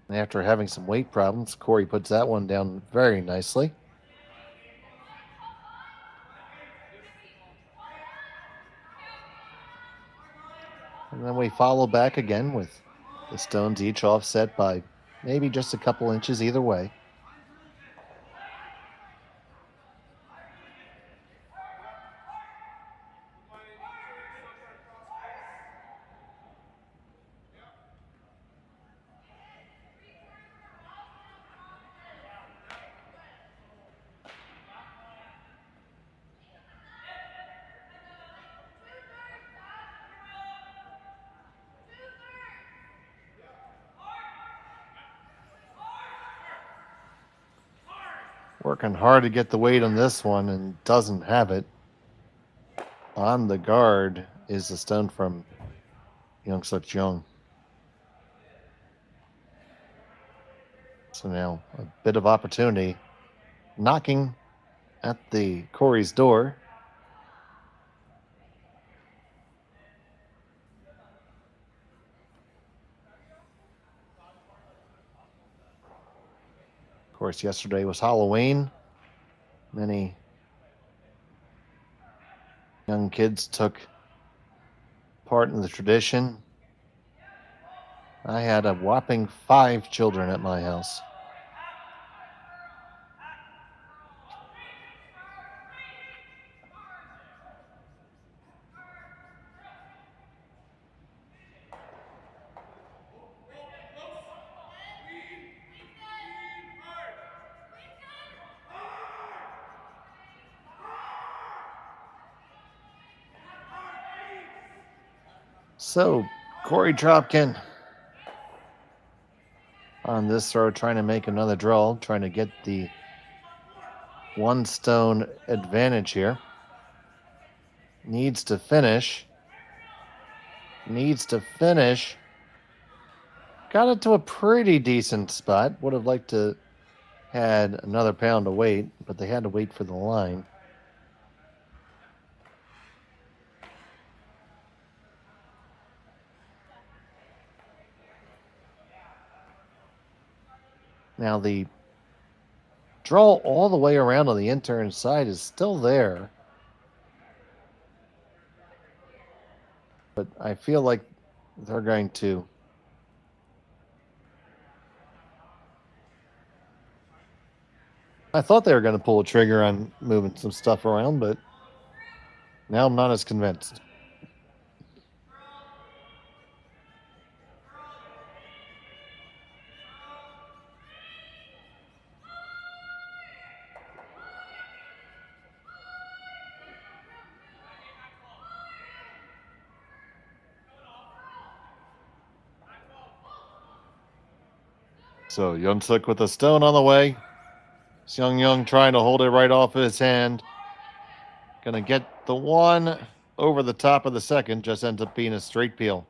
And after having some weight problems, Cory puts that one down very nicely. And then we follow back again with the stones each offset by maybe just a couple inches either way. Working hard to get the weight on this one and doesn't have it. On the guard is the stone from Yeongseok Jeong. So now a bit of opportunity. Knocking at the Corey's door. Of course, yesterday was Halloween. Many young kids took part in the tradition. I had a whopping 5 children at my house. So, Cory Dropkin on this throw, trying to make another draw, trying to get the 1 stone advantage here. Needs to finish. Got it to a pretty decent spot. Would have liked to had another pound to wait, but they had to wait for the line. Now the draw all the way around on the intern side is still there. But I feel like they're going to I thought they were going to pull a trigger on moving some stuff around, but now I'm not as convinced. So Yeongseok with a stone on the way. Seonyeong trying to hold it right off his hand. Gonna get the 1 over the top of the second. Just ends up being a straight peel.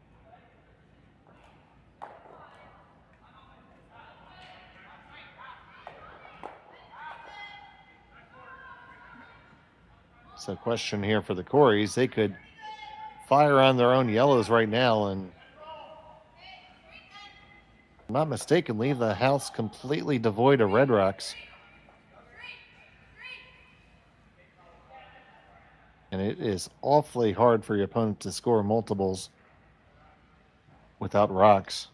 So question here for the Coreys. They could fire on their own yellows right now and, if I'm not mistaken, leave the house completely devoid of red rocks. And it is awfully hard for your opponent to score multiples without rocks.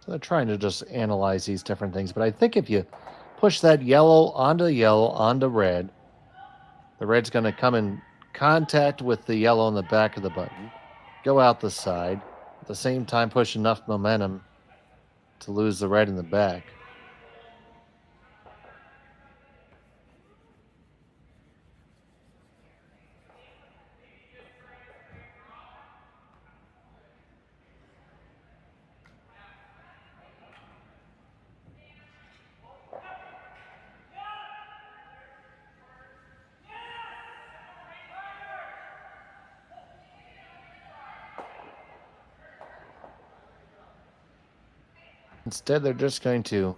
They're trying to just analyze these different things. But I think if you push that yellow onto red, the red's going to come in contact with the yellow on the back of the button, go out the side, at the same time push enough momentum to lose the red in the back. Instead, they're just going to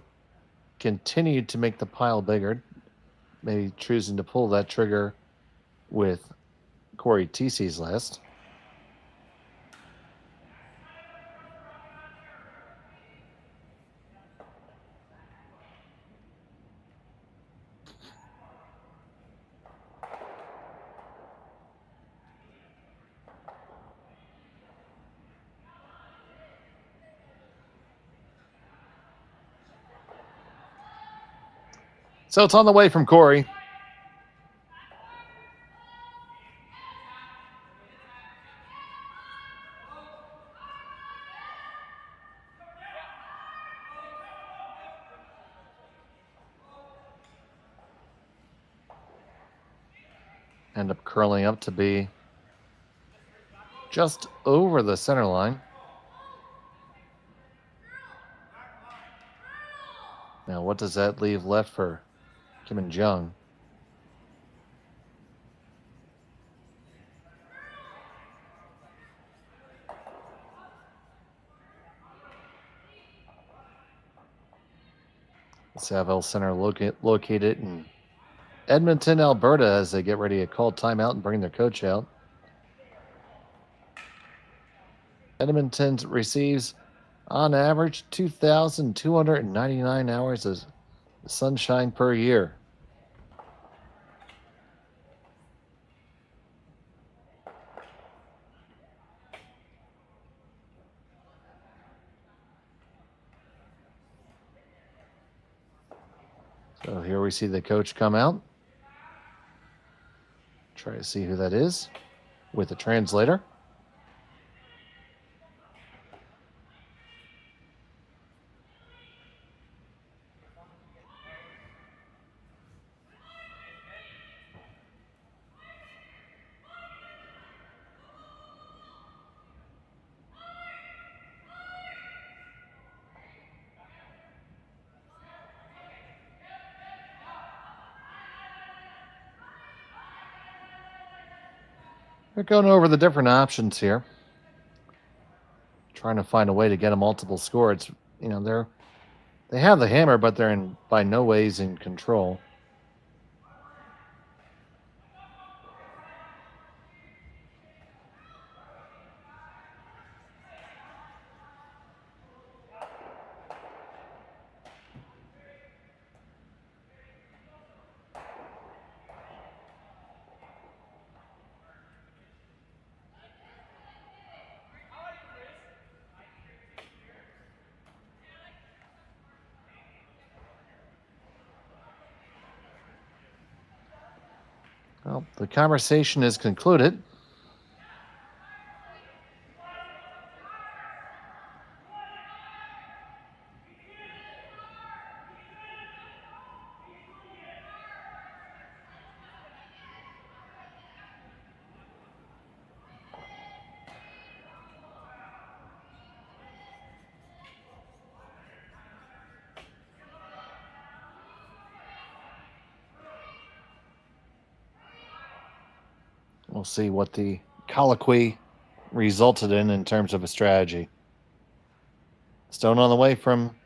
continue to make the pile bigger, maybe choosing to pull that trigger with Cory Thiesse's list. So it's on the way from Cory. End up curling up to be just over the center line. Now, what does that leave left for Kim and Jeong? The Saville Center located in Edmonton, Alberta, as they get ready to call timeout and bring their coach out. Edmonton receives, on average, 2,299 hours of sunshine per year. So here we see the coach come out. Try to see who that is with a translator. We're going over the different options here. Trying to find a way to get a multiple score. It's, you know, they have the hammer, but they're by no ways in control. Well, the conversation is concluded. We'll see what the colloquy resulted in terms of a strategy. Stone on the way from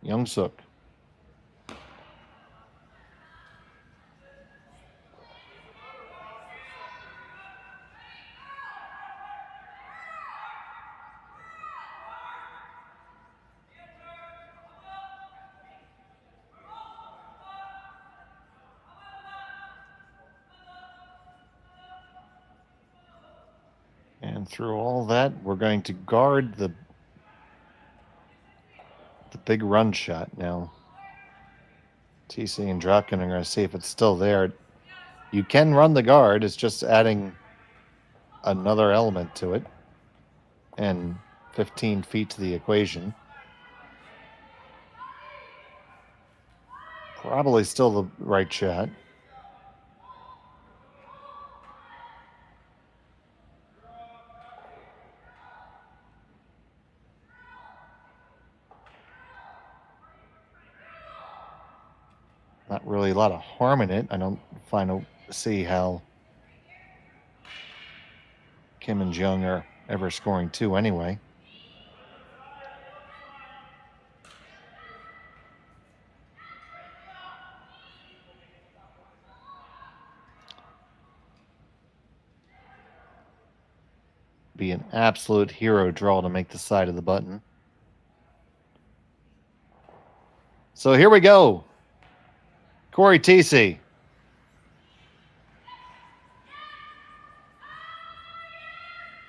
Yeongseok. And through all that, we're going to guard the big run shot now. Thiesse and Dropkin are going to see if it's still there. You can run the guard. It's just adding another element to it. And 15 feet to the equation. Probably still the right shot. Not really a lot of harm in it. I don't see how Kim and Jeong are ever scoring two anyway. Be an absolute hero draw to make the side of the button. So here we go. Cory Thiesse.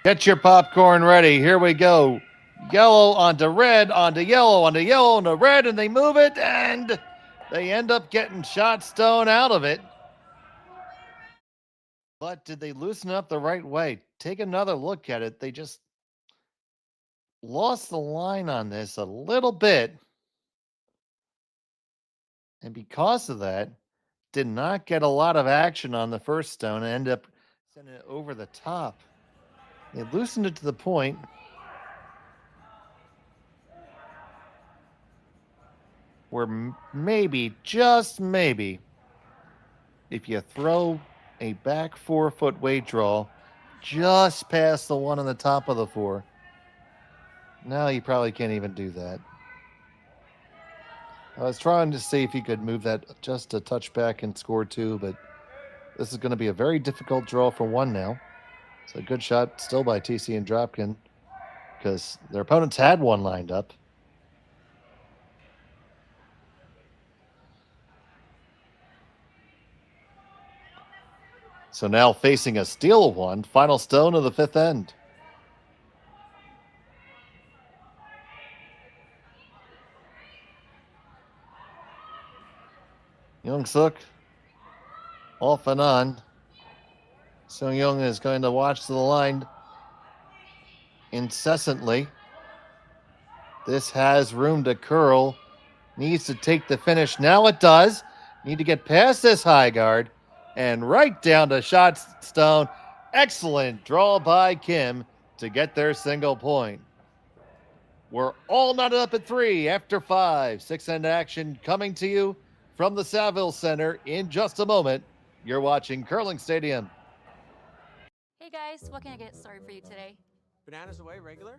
Get your popcorn ready. Here we go. Yellow onto red, onto yellow, onto yellow, onto red, and they move it, and They end up getting shot stone out of it. But did they loosen up the right way? Take another look at it. They just lost the line on this a little bit. And because of that, did not get a lot of action on the first stone and ended up sending it over the top. They loosened it to the point where maybe, just maybe, if you throw a back 4-foot weight draw just past the one on the top of the 4, no, you probably can't even do that. I was trying to see if you could move that just a touch back and score 2, but this is going to be a very difficult draw for 1 now. It's a good shot still by Thiesse and Dropkin because their opponents had 1 lined up. So now facing a steal 1, final stone of the 5th end. Yeongseok off and on. Seonyeong is going to watch the line incessantly. This has room to curl. Needs to take the finish. Now it does. Need to get past this high guard and right down to shot stone. Excellent draw by Kim to get their single point. We're all knotted up at 3 after 5. 6-end action coming to you from the Saville Center in just a moment. You're watching Curling Stadium.
Hey guys, what can I get started for you today?
Bananas away, regular?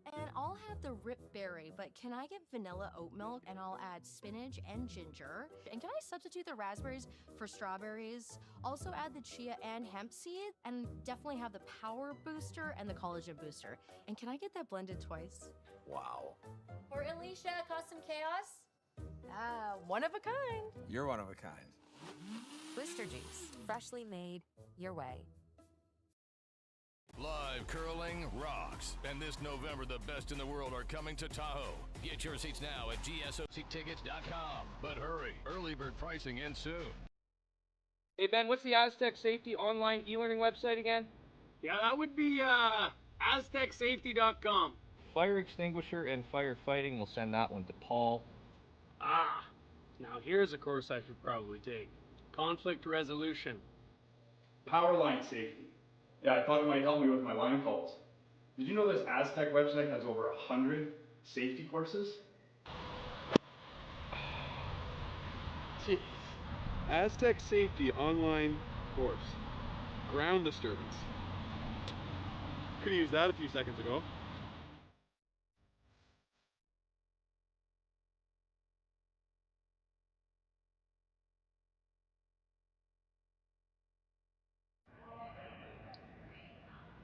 And I'll have the rip berry, but can I get vanilla oat milk and I'll add spinach and ginger? And can I substitute the raspberries for strawberries? Also add the chia and hemp seed, and definitely have the power booster and the collagen booster. And can I get that blended twice?
Wow.
For Alicia, custom chaos?
One of a kind.
You're one of a kind.
Booster juice, freshly made your way.
Live curling rocks. And this November, the best in the world are coming to Tahoe. Get your seats now at GSOCtickets.com. But hurry, early bird pricing ends soon.
Hey Ben, what's the Aztec Safety online e-learning website again?
Yeah, that would be aztecsafety.com.
Fire extinguisher and firefighting, we'll send that one to Paul.
Now here's a course I should probably take. Conflict resolution.
Power line safety. Yeah, I thought it might help me with my line calls. Did you know this Aztec website has over 100 safety courses?
Jeez. Aztec Safety online course. Ground disturbance. Could have used that a few seconds ago.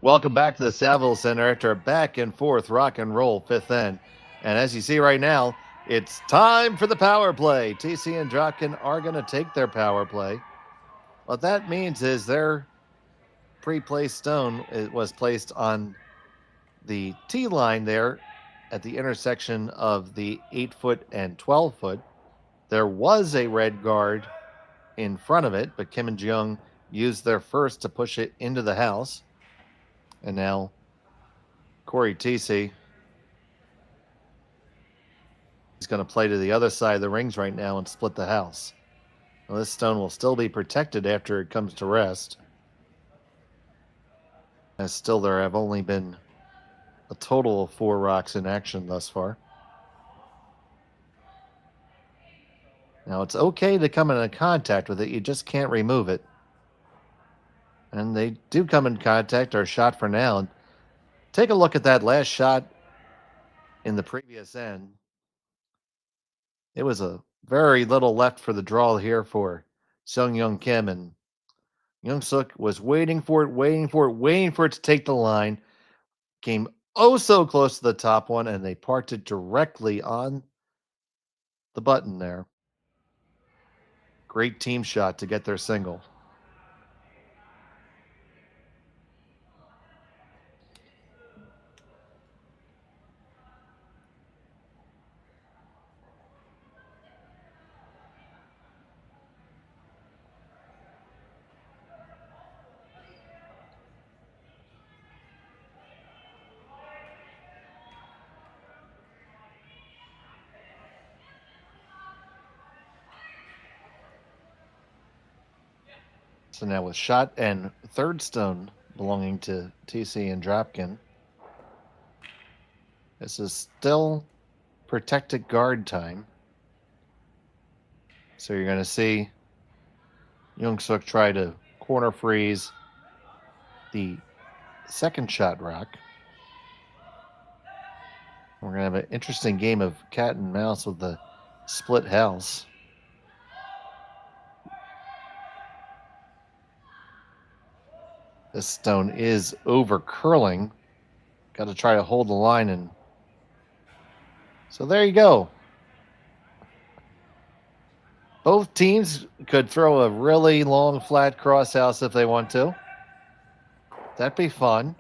Welcome back to the Saville Center after a back and forth rock and roll 5th end. And as you see right now, it's time for the power play. Thiesse and Dropkin are going to take their power play. What that means is their pre-placed stone was placed on the tee line there at the intersection of the 8-foot and 12-foot. There was a red guard in front of it, but Kim and Jeong used their first to push it into the house. And now Cory Thiesse is going to play to the other side of the rings right now and split the house. Now, this stone will still be protected after it comes to rest. As still there have only been a total of 4 rocks in action thus far. Now it's okay to come into contact with it, you just can't remove it. And they do come in contact, or shot for now. And take a look at that last shot in the previous end. It was a very little left for the draw here for Seonyeong Kim, and Yeongseok was waiting for it to take the line. Came oh so close to the top one, and they parked it directly on the button there. Great team shot to get their single. So now with shot and third stone belonging to Thiesse and Dropkin. This is still protected guard time. So you're going to see Yeongseok try to corner freeze the second shot rock. We're going to have an interesting game of cat and mouse with the split house. This stone is over curling. Got to try to hold the line. And so there you go. Both teams could throw a really long flat cross house if they want to. That'd be fun.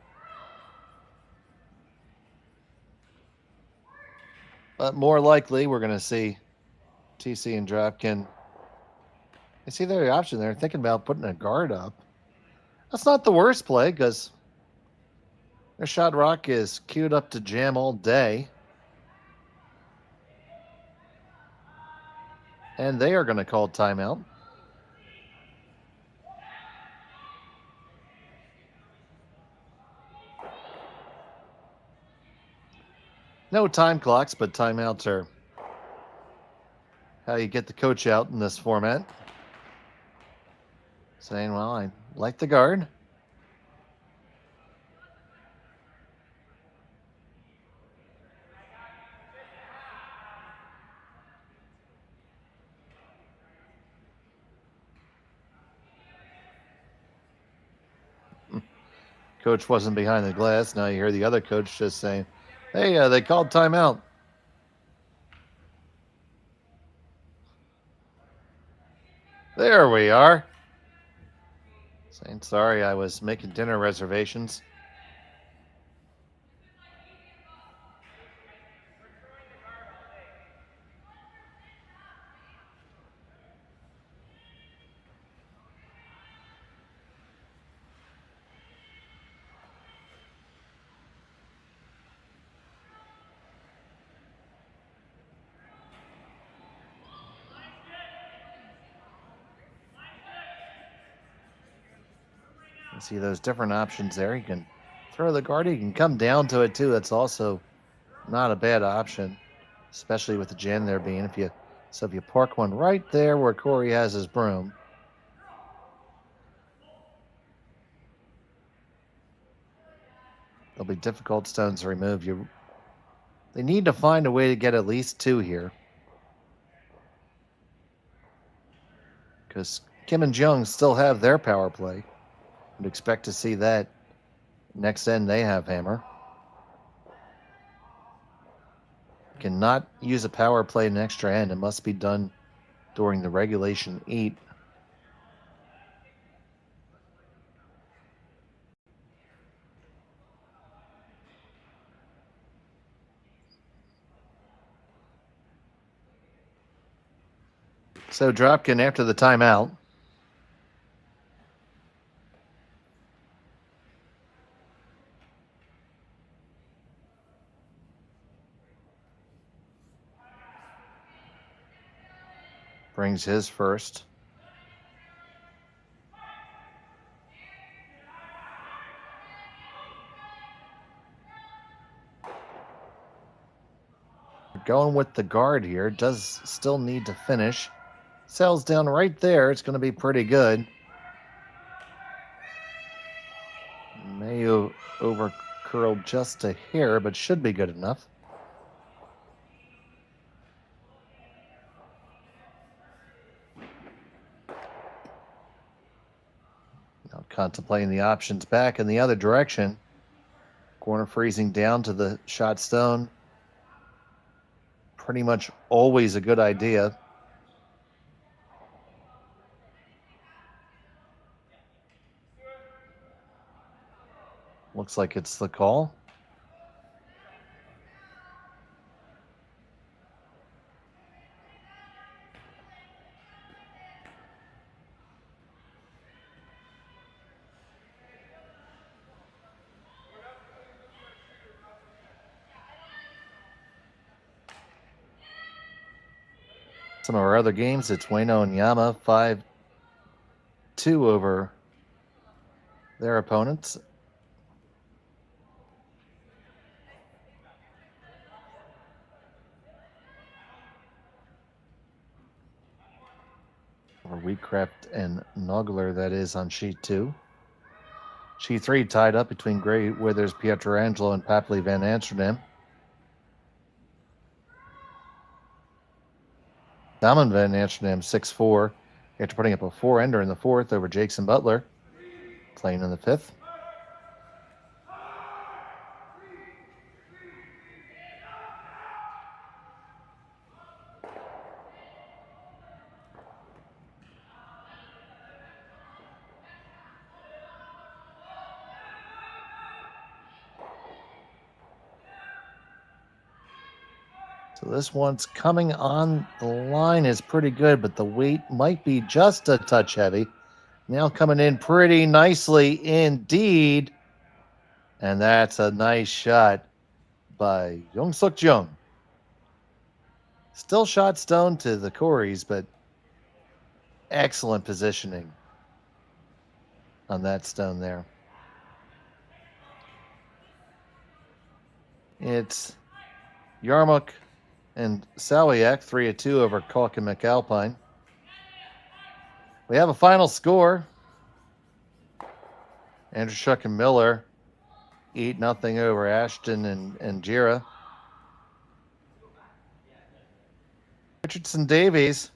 But more likely, we're going to see Thiesse and Dropkin. You see their option there, thinking about putting a guard up. That's not the worst play because their shot rock is queued up to jam all day. And they are going to call timeout. No time clocks, but timeouts are how you get the coach out in this format. Saying, well, I like the guard. Coach wasn't behind the glass. Now you hear the other coach just saying, hey, they called timeout. There we are. Saying, sorry, I was making dinner reservations. You see those different options there. You can throw the guard. You can come down to it too. That's also not a bad option, especially with the jam there being. If you park one right there where Cory has his broom. There'll be difficult stones to remove. They need to find a way to get at least two here. Because Kim and Jeong still have their power play. Would expect to see that next end they have hammer. Cannot use a power play an extra end. It must be done during the regulation 8. So Dropkin after the timeout. Brings his first. Going with the guard here. Does still need to finish. Sails down right there. It's going to be pretty good. May over curled just a hair, but should be good enough. Now contemplating the options back in the other direction. Corner freezing down to the shot stone. Pretty much always a good idea. Looks like it's the call. Some of our other games, it's Ueno and Yama, 5 2 over their opponents. Or Wheatcraft and Nogler, that is, on sheet 2. Sheet 3 tied up between Gray Withers, Pietrangelo, and Papley Van Amsterdam. Salmon Van Amsterdam 6-4 after putting up a 4-ender in the 4th over Jackson Butler, playing in the 5th. So this one's coming on the line is pretty good, but the weight might be just a touch heavy. Now coming in pretty nicely indeed. And that's a nice shot by Yeongseok Jeong. Still shot stone to the Coreys, but excellent positioning on that stone there. It's Yarmuk and Sawiak, 3-2 over Kalk and McAlpine. We have a final score. Andrew Shuck and Miller, 8-0 over Ashton and Jira. Richardson Davies,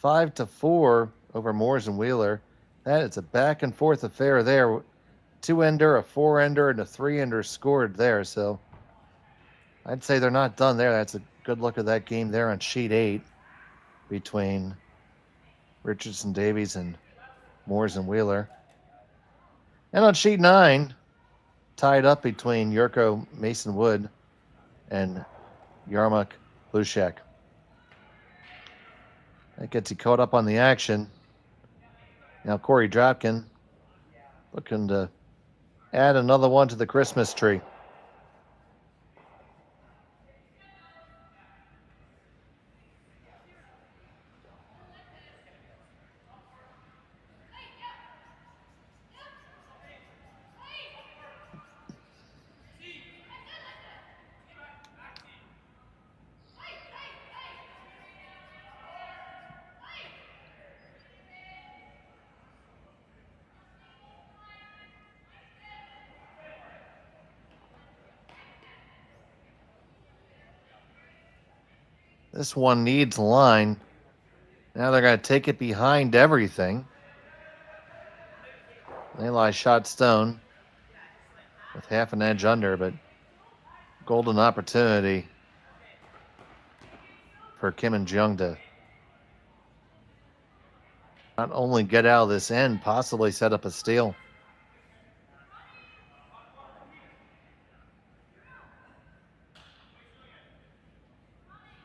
5-4 over Moores and Wheeler. That is a back and forth affair there. 2-ender, a 4-ender, and a 3-ender scored there. So I'd say they're not done there. That's a good look at that game there on sheet 8 between Richardson Davies and Moores and Wheeler. And on sheet 9, tied up between Yurko Mason Wood and Yarmuk Lushak. That gets you caught up on the action. Now Cory Dropkin looking to add another one to the Christmas tree. This one needs line. Now they're going to take it behind everything. They lie shot stone with half an edge under, but golden opportunity for Kim and Jeong to not only get out of this end, possibly set up a steal.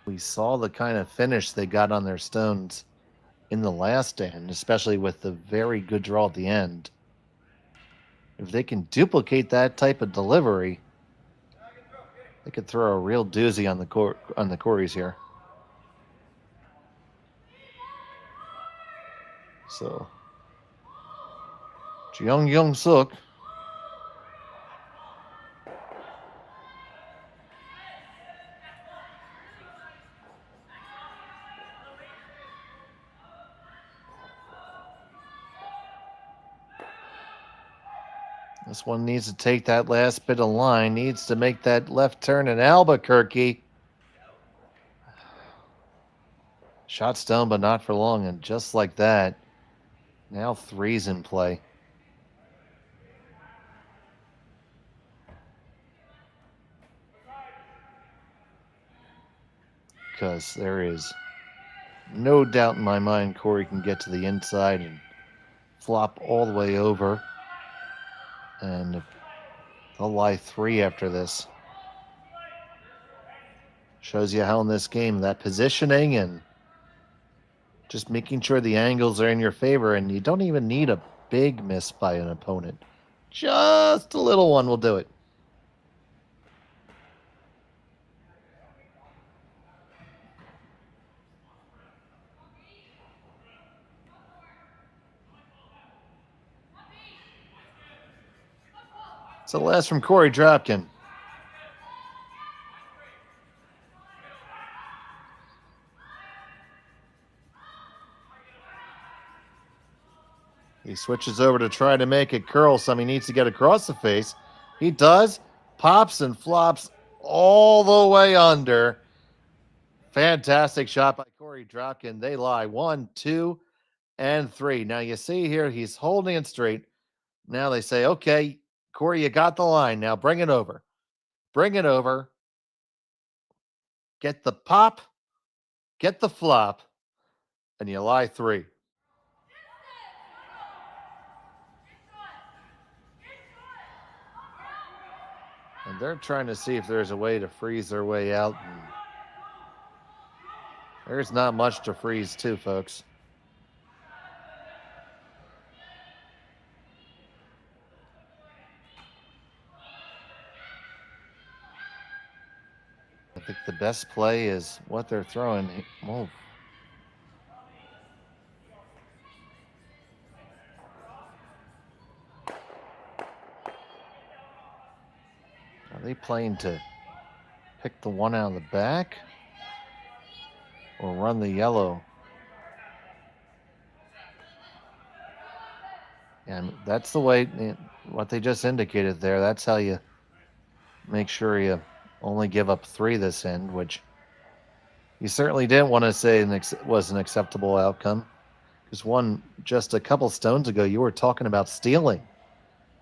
We saw the kind of finish they got on their stones in the last end, especially with the very good draw at the end. If they can duplicate that type of delivery, they could throw a real doozy on the Coreys here. So, Yeongseok. This one needs to take that last bit of line, needs to make that left turn in Albuquerque. Shot stone, but not for long, and just like that, now 3's in play. Because there is no doubt in my mind Cory can get to the inside and flop all the way over. And they'll lie 3 after this. Shows you how in this game that positioning and just making sure the angles are in your favor, and you don't even need a big miss by an opponent. Just a little one will do it. It's the last from Cory Dropkin. He switches over to try to make it curl some. He needs to get across the face. He does. Pops and flops all the way under. Fantastic shot by Cory Dropkin. They lie 1, 2, and 3. Now you see here he's holding it straight. Now they say, okay, Cory, you got the line. Now bring it over. Bring it over. Get the pop. Get the flop. And you lie 3. And they're trying to see if there's a way to freeze their way out. And there's not much to freeze too, folks. I think the best play is what they're throwing. Oh. Are they playing to pick the one out of the back or run the yellow? And that's the way, what they just indicated there, that's how you make sure you only give up 3 this end, which you certainly didn't want to say was an acceptable outcome. Because just a couple stones ago, you were talking about stealing.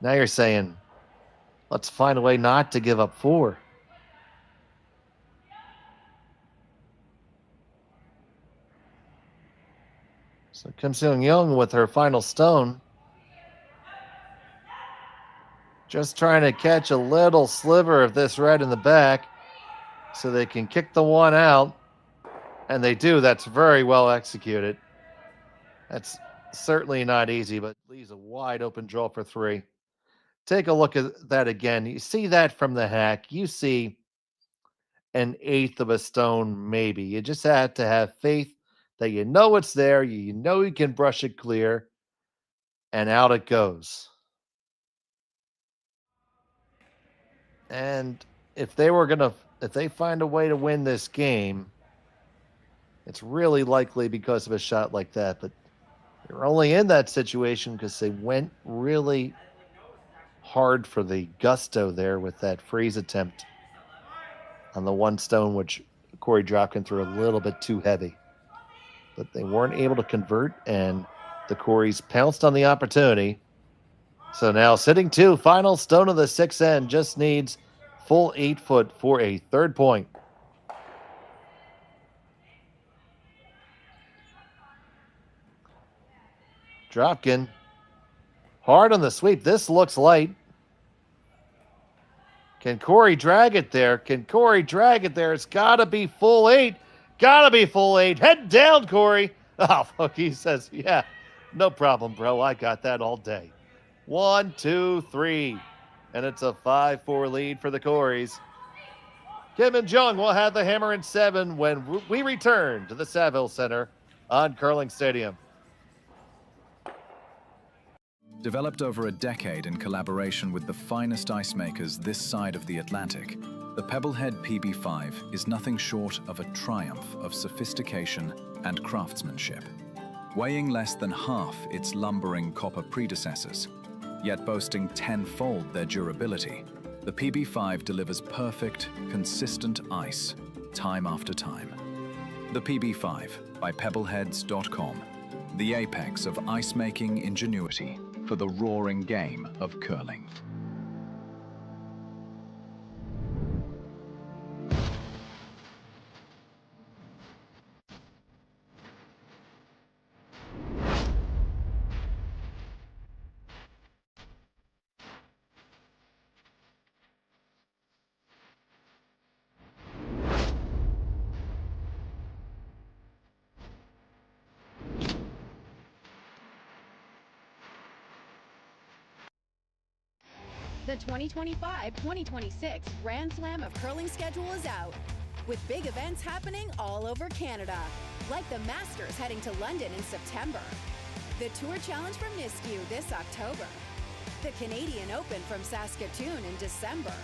Now you're saying, let's find a way not to give up 4. So comes Seonyeong with her final stone. Just trying to catch a little sliver of this red in the back so they can kick the one out. And they do. That's very well executed. That's certainly not easy, but leaves a wide open draw for 3. Take a look at that again. You see that from the hack. You see 1/8 of a stone, maybe. You just have to have faith that you know it's there. You know you can brush it clear. And out it goes. And if they find a way to win this game, it's really likely because of a shot like that. But they're only in that situation because they went really hard for the gusto there with that freeze attempt on the one stone, which Cory Dropkin threw a little bit too heavy. But they weren't able to convert, and the Coreys pounced on the opportunity. So now sitting 2, final stone of the 6th end, just needs full 8 foot for a 3rd point. Dropkin, hard on the sweep. This looks light. Can Cory drag it there? Can Cory drag it there? It's got to be full 8. Got to be full 8. Head down, Cory. Oh, look, he says, yeah, no problem, bro. I got that all day. 1, 2, 3. And it's a 5-4 lead for the Coreys. Kim and Jeong will have the hammer in 7 when we return to the Saville Center on Curling Stadium.
Developed over a decade in collaboration with the finest ice makers this side of the Atlantic, the Pebblehead PB5 is nothing short of a triumph of sophistication and craftsmanship. Weighing less than half its lumbering copper predecessors, yet boasting 10-fold their durability, the PB5 delivers perfect, consistent ice, time after time. The PB5 by Pebbleheads.com, the apex of ice-making ingenuity for the roaring game of curling.
The 2025-2026 Grand Slam of Curling schedule is out, with big events happening all over Canada, like the Masters heading to London in September, the Tour Challenge from Nisku this October, the Canadian Open from Saskatoon in December,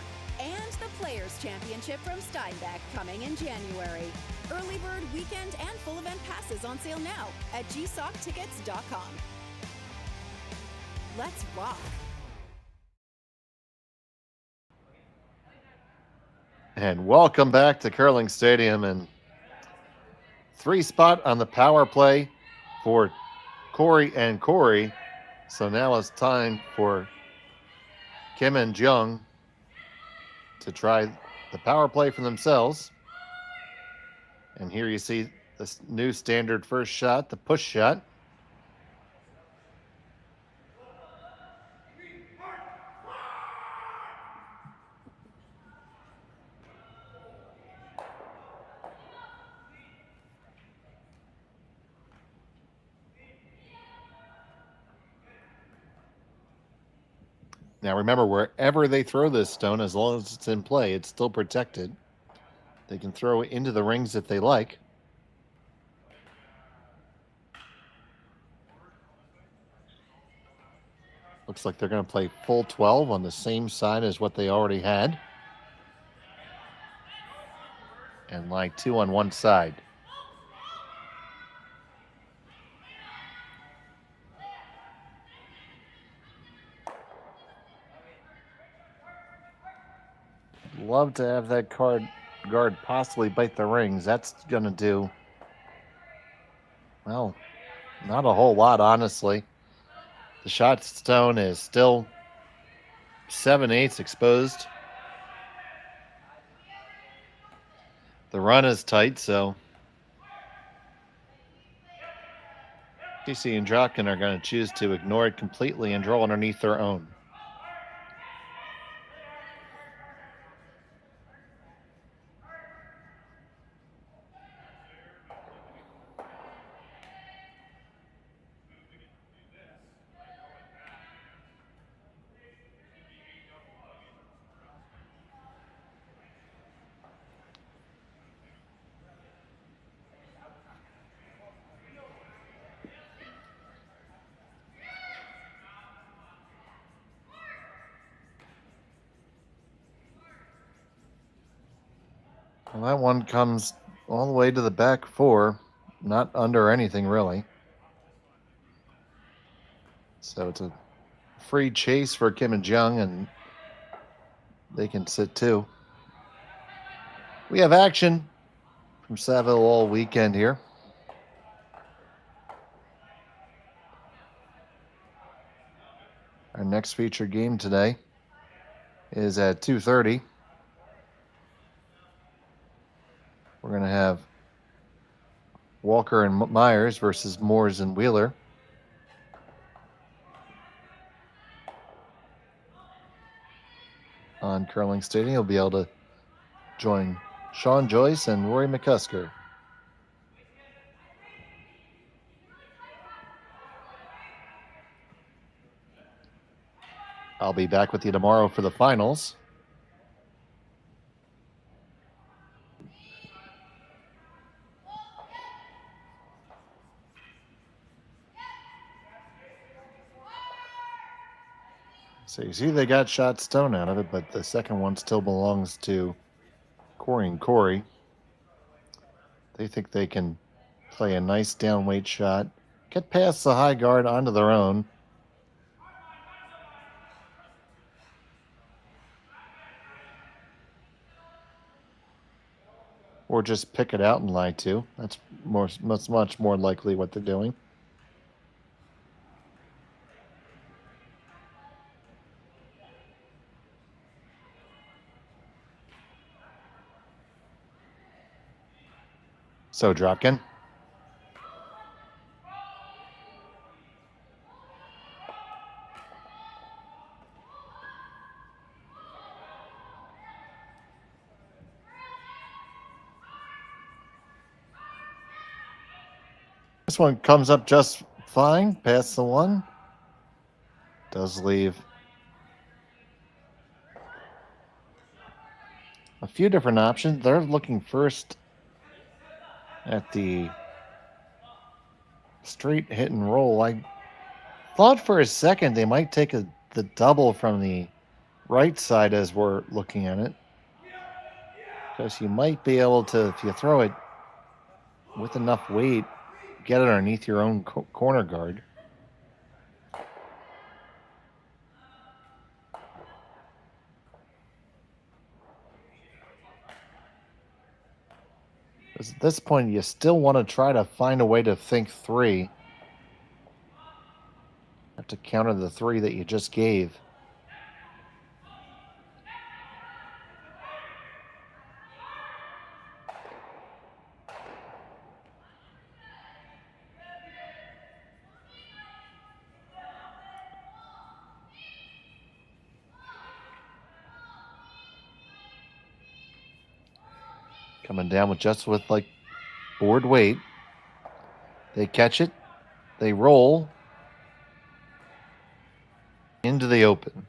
and the Players' Championship from Steinbeck coming in January. Early bird weekend and full event passes on sale now at gsoctickets.com. Let's rock.
And welcome back to Curling Stadium, and 3-spot on the power play for Cory and Korey. So now it's time for Kim and Jeong to try the power play for themselves. And here you see this new standard first shot, the push shot. Now remember, wherever they throw this stone, as long as it's in play, it's still protected. They can throw it into the rings if they like. Looks like they're going to play full 12 on the same side as what they already had. And like 2 on one side. Love to have that guard possibly bite the rings. That's going to do, well, not a whole lot, honestly. The shot stone is still 7/8 exposed. The run is tight, so Thiesse and Dropkin are going to choose to ignore it completely and draw underneath their own. Well, that one comes all the way to the back 4, not under anything really. So it's a free chase for Kim and Jeong, and they can sit too. We have action from Saville all weekend here. Our next featured game today is at 2:30. We're going to have Walker and Myers versus Moores and Wheeler. On Curling Stadium, you'll be able to join Sean Joyce and Rory McCusker. I'll be back with you tomorrow for the finals. So you see they got shot stone out of it, but the second one still belongs to Cory and Korey. They think they can play a nice down weight shot, get past the high guard onto their own. Or just pick it out and lie to. That's much more likely what they're doing. So, Dropkin. This one comes up just fine, past the one. Does leave a few different options. They're looking first at the straight hit and roll. I thought for a second they might take a the double from the right side as we're looking at it. Because you might be able to, if you throw it with enough weight, get it underneath your own corner guard. Because at this point, you still want to try to find a way to think three. Have to counter the three that you just gave. Coming down with just with like board weight. They catch it. They roll into the open.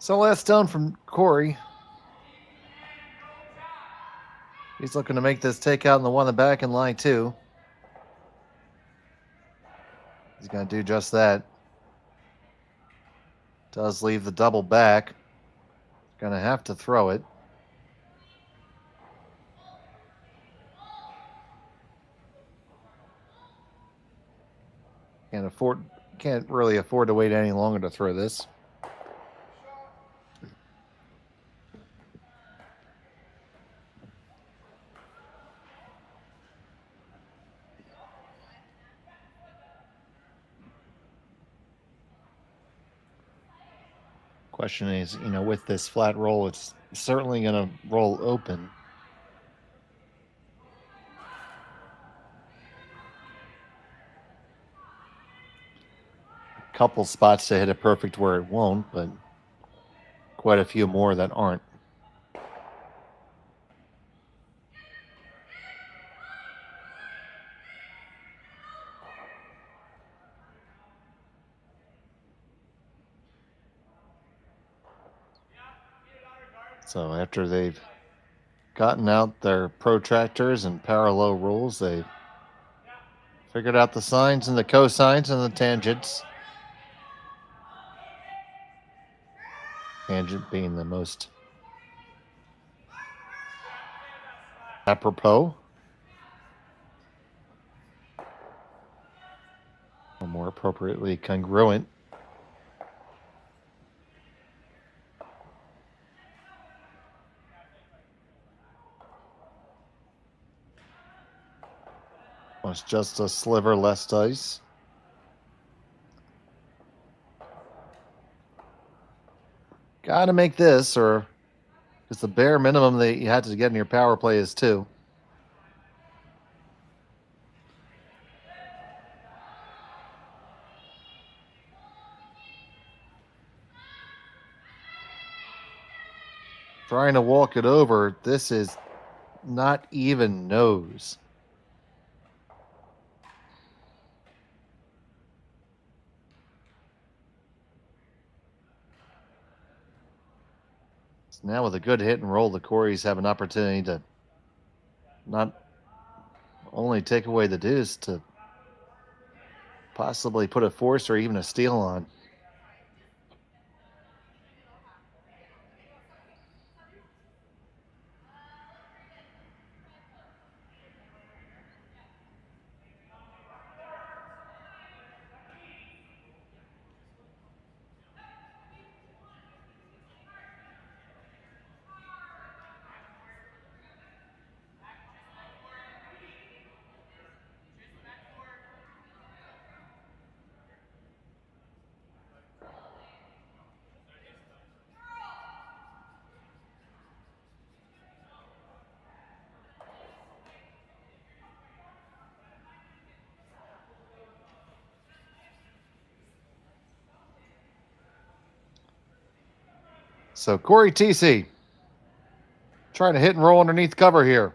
So last stone from Cory. He's looking to make this takeout in the one in the back in line two. He's going to do just that. Does leave the double back. Going to have to throw it. Can't really afford to wait any longer to throw this. Question is, with this flat roll, it's certainly going to roll open. A couple spots to hit it perfect where it won't, but quite a few more that aren't. So after they've gotten out their protractors and parallel rules, they've figured out the sines and the cosines and the tangents. Tangent being the most apropos. Or more appropriately congruent. It's just a sliver less dice. Got to make this, or it's the bare minimum that you had to get in your power play is 2. Trying to walk it over, this is not even nose. Now with a good hit and roll, the Coreys have an opportunity to not only take away the deuce, to possibly put a force or even a steal on. So Cory Thiesse trying to hit and roll underneath cover here.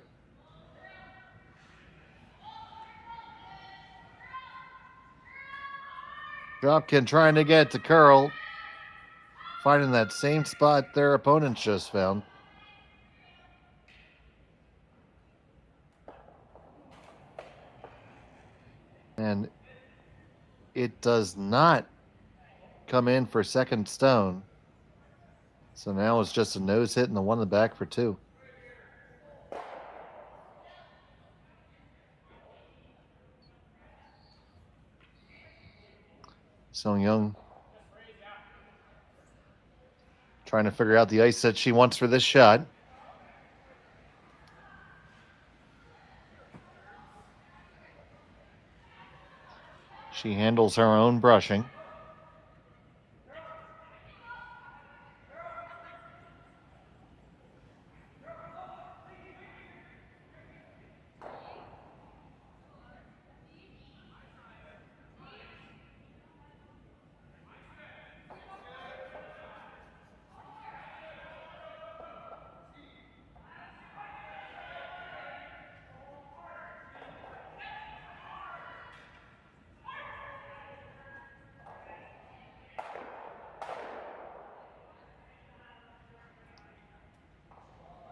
Dropkin trying to get to curl, finding that same spot their opponents just found. And it does not come in for second stone. So now it's just a nose hit and the one in the back for two. Seonyeong trying to figure out the ice that she wants for this shot. She handles her own brushing.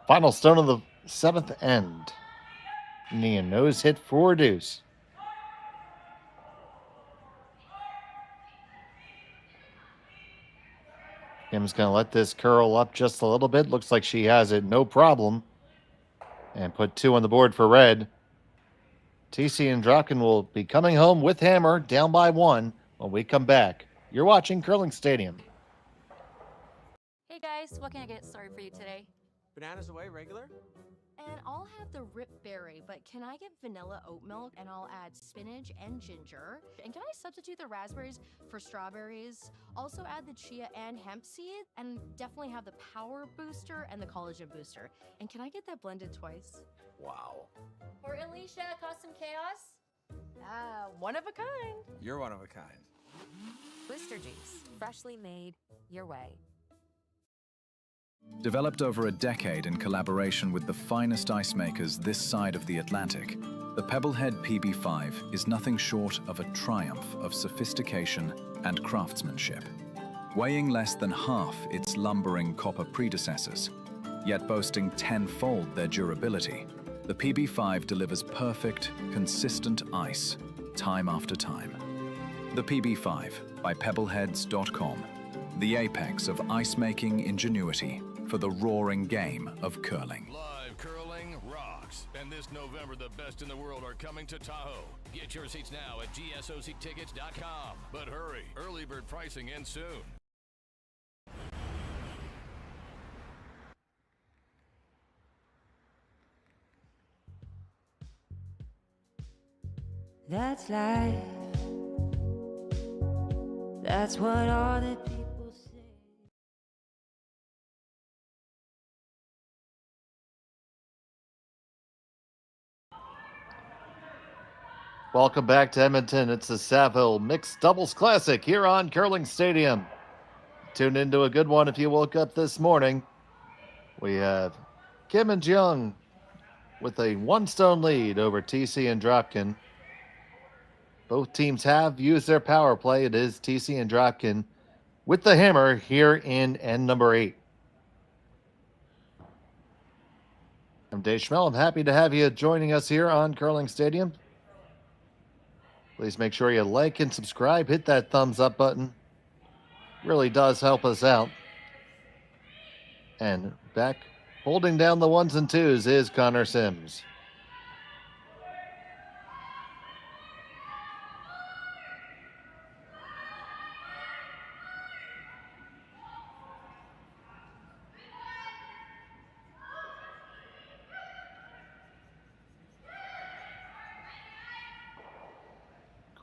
Final stone of the seventh end. Knee and nose hit for deuce. Kim's going to let this curl up just a little bit. Looks like she has it no problem. And put two on the board for red. Thiesse and Dropkin will be coming home with hammer, down by one when we come back. You're watching Curling Stadium.
Hey guys, what can I get started for you today?
Bananas away, regular?
And I'll have the rip berry, but can I get vanilla oat milk and I'll add spinach and ginger? And can I substitute the raspberries for strawberries? Also add the chia and hemp seed, and definitely have the power booster and the collagen booster. And can I get that blended twice?
Wow.
For Alicia, Custom Chaos?
One of a kind.
You're one of a kind.
Booster juice, freshly made, your way.
Developed over a decade in collaboration with the finest ice makers this side of the Atlantic, the Pebblehead PB5 is nothing short of a triumph of sophistication and craftsmanship. Weighing less than half its lumbering copper predecessors, yet boasting tenfold their durability, the PB5 delivers perfect, consistent ice, time after time. The PB5 by Pebbleheads.com, the apex of ice-making ingenuity for the roaring game of curling.
Live curling rocks. And this November, the best in the world are coming to Tahoe. Get your seats now at gsoctickets.com. But hurry, early bird pricing ends soon.
That's life. That's what all the people say.
Welcome back to Edmonton. It's the Saville Mixed Doubles Classic here on Curling Stadium. Tune into a good one if you woke up this morning. We have Kim and Jeong with a one-stone lead over Thiesse and Dropkin. Both teams have used their power play. It is Thiesse and Dropkin with the hammer here in end number 8. I'm Dave Schmel. I'm happy to have you joining us here on Curling Stadium. Please make sure you like and subscribe. Hit that thumbs up button. Really does help us out. And back holding down the ones and twos is Connor Sims.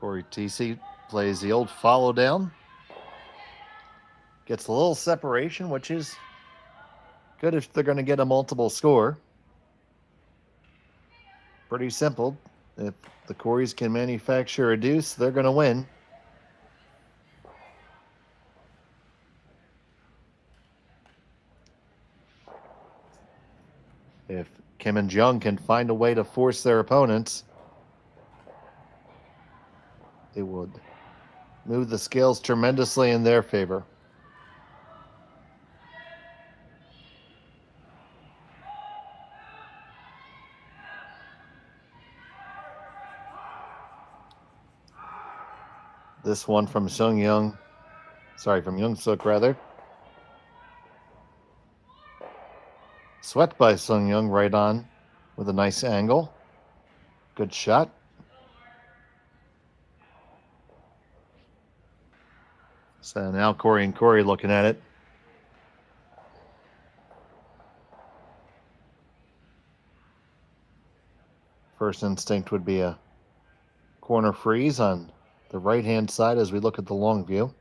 Cory Thiesse plays the old follow down. Gets a little separation, which is good if they're going to get a multiple score. Pretty simple. If the Coreys can manufacture a deuce, they're going to win. If Kim and Jeong can find a way to force their opponents, it would move the scales tremendously in their favor. This one from Seonyeong, from Yeongseok rather. Swept by Seonyeong right on with a nice angle. Good shot. So now Cory and Korey looking at it. First instinct would be a corner freeze on the right-hand side as we look at the long view.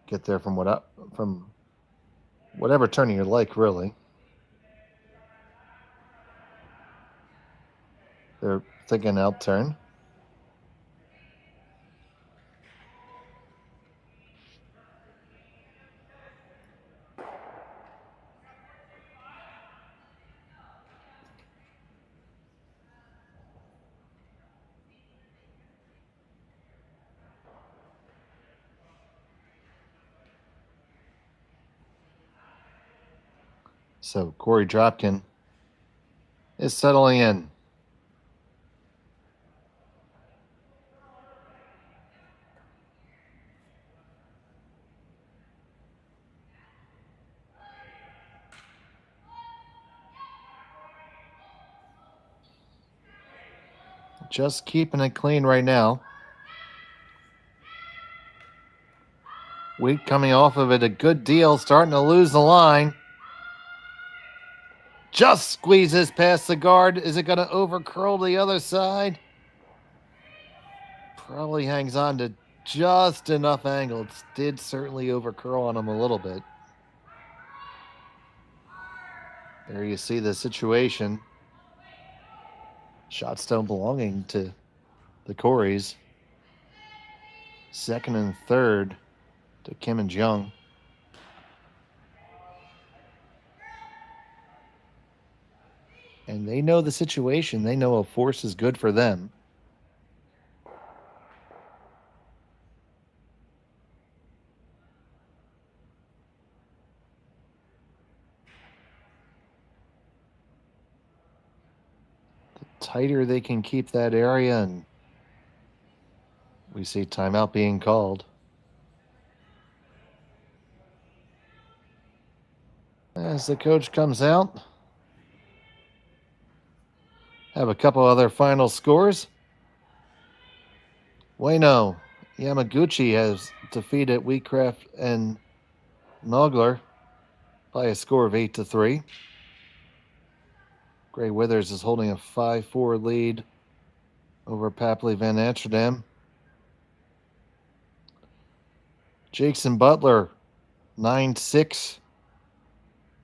Get there from whatever turning you like, really. They're thinking out turn. So Cory Dropkin is settling in. Just keeping it clean right now. Wheat coming off of it a good deal, starting to lose the line. Just squeezes past the guard. Is it going to overcurl to the other side? Probably hangs on to just enough angle. It did certainly overcurl on him a little bit. There you see the situation. Shot stone belonging to the Coreys. Second and third to Kim and Jeong. And they know the situation. They know a force is good for them. The tighter they can keep that area, and we see timeout being called. As the coach comes out, have a couple other final scores. Ueno Yamaguchi has defeated Wheatcraft and Nogler by a score of 8-3. Gray Withers is holding a 5-4 lead over Papley Van Amsterdam. Jackson Butler 9-6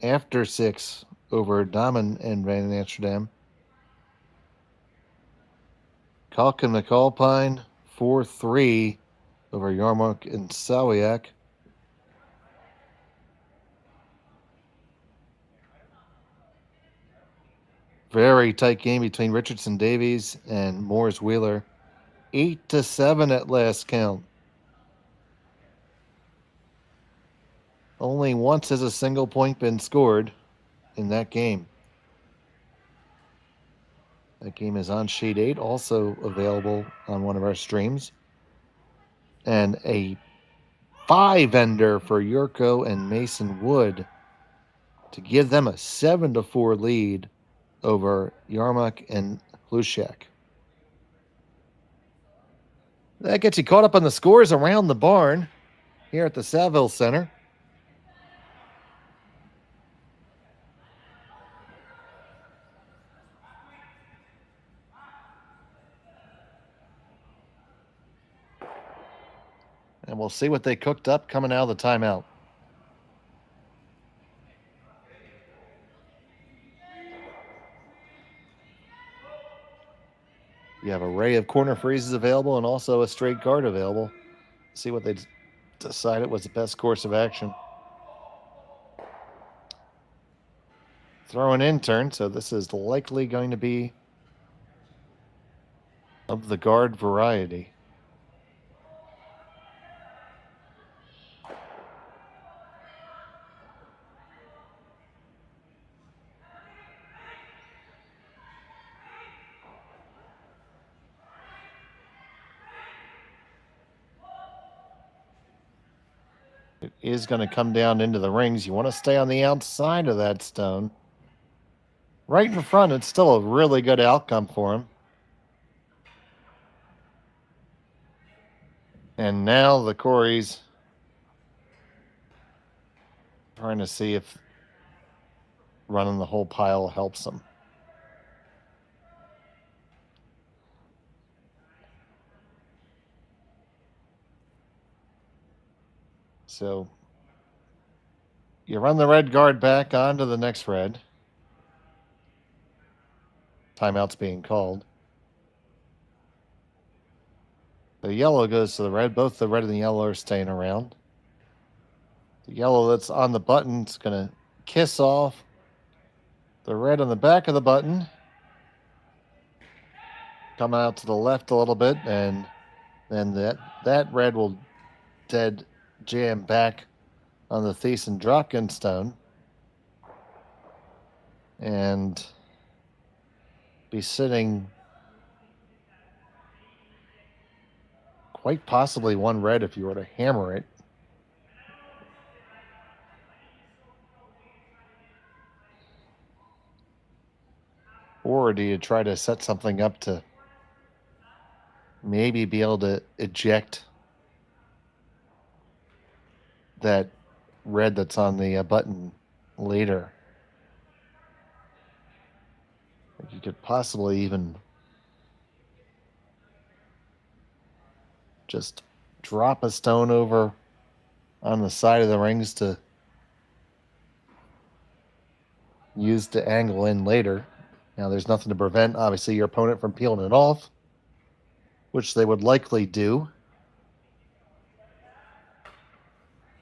after 6 over Damen and Van Amsterdam. Kalkin McAlpine 4-3 over Yarmuk and Sawiak. Very tight game between Richardson Davies and Morris Wheeler. 8-7 at last count. Only once has a single point been scored in that game. That game is on Sheet 8, also available on one of our streams. And a 5-ender for Yurko and Mason Wood to give them a 7-4 lead over Yarmuk and Hlushak. That gets you caught up on the scores around the barn here at the Saville Center. And we'll see what they cooked up coming out of the timeout. You have an array of corner freezes available and also a straight guard available. See what they decided was the best course of action. throw an intern, so this is likely going to be of the guard variety. It is going to come down into the rings. You want to stay on the outside of that stone. Right in front, it's still a really good outcome for him. And now the Coreys trying to see if running the whole pile helps them. So you run the red guard back onto the next red. Timeout's being called. The yellow goes to the red. Both the red and the yellow are staying around. The yellow that's on the button is going to kiss off the red on the back of the button. Come out to the left a little bit, and then that red will dead jam back on the Thiesse and Dropkin stone and be sitting quite possibly one red if you were to hammer it. Or do you try to set something up to maybe be able to eject that red that's on the button later? You could possibly even just drop a stone over on the side of the rings to use to angle in later. Now, there's nothing to prevent, obviously, your opponent from peeling it off, which they would likely do.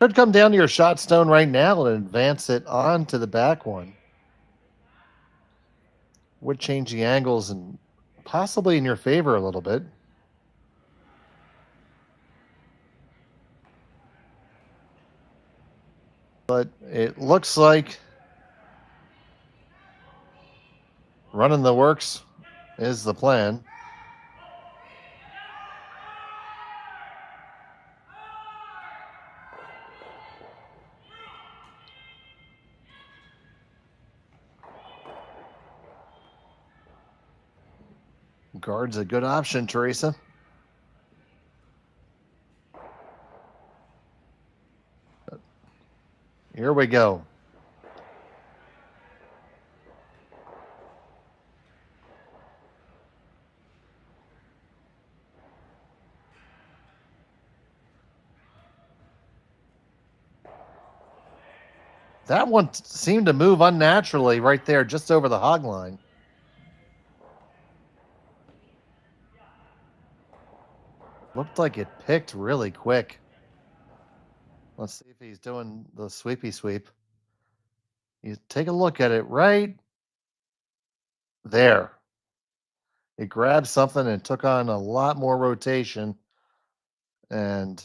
Could come down to your shot stone right now and advance it onto the back one. Would change the angles and possibly in your favor a little bit. But it looks like running the works is the plan. Guard's a good option, Teresa. Here we go. That one seemed to move unnaturally right there, just over the hog line. Looked like it picked really quick. Let's see if he's doing the sweepy sweep. You take a look at it right there. It grabbed something and took on a lot more rotation. And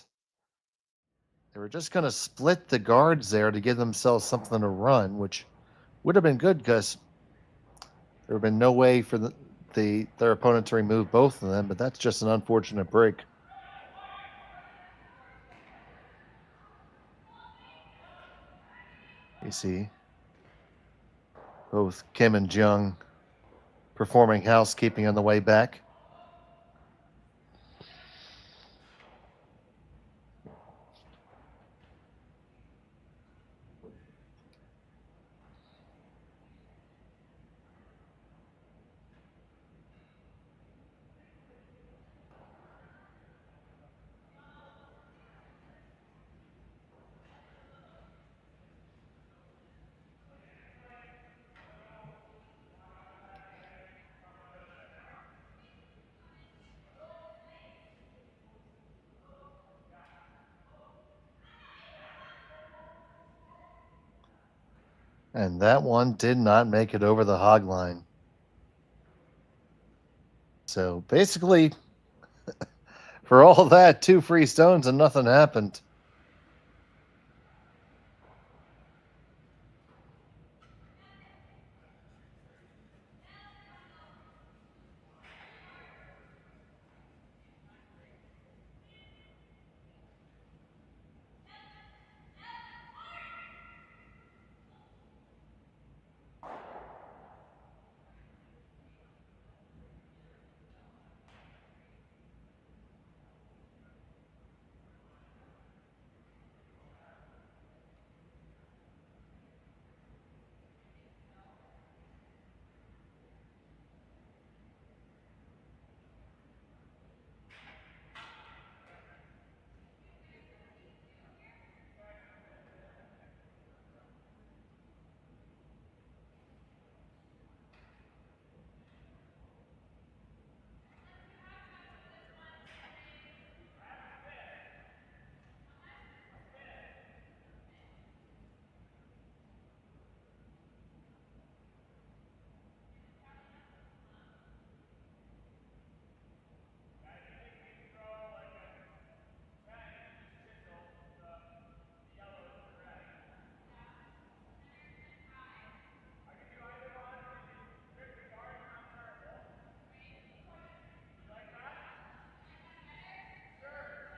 they were just going to split the guards there to give themselves something to run, which would have been good because there would have been no way for their opponent to remove both of them, but that's just an unfortunate break. You see both Kim and Jeong performing housekeeping on the way back. And that one did not make it over the hog line. So basically, for all that, 2 free stones and nothing happened.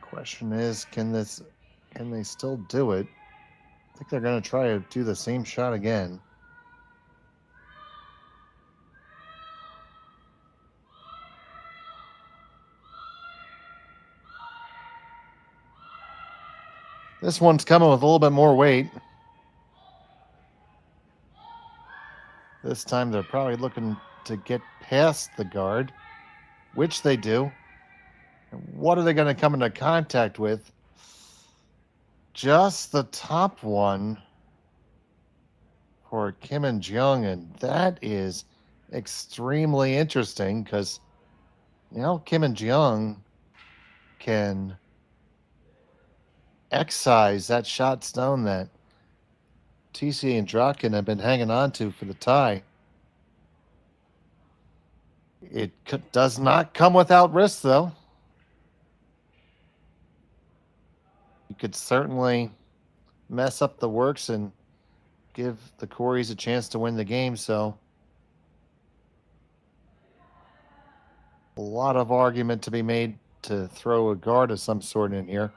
Question is, can they still do it? I think they're going to try to do the same shot again. This one's coming with a little bit more weight. This time they're probably looking to get past the guard, which they do. What are they going to come into contact with? Just the top one for Kim and Jeong, and that is extremely interesting because now Kim and Jeong can excise that shot stone that Thiesse and Dropkin have been hanging on to for the tie. It does not come without risk, though. You could certainly mess up the works and give the Coreys a chance to win the game, so a lot of argument to be made to throw a guard of some sort in here.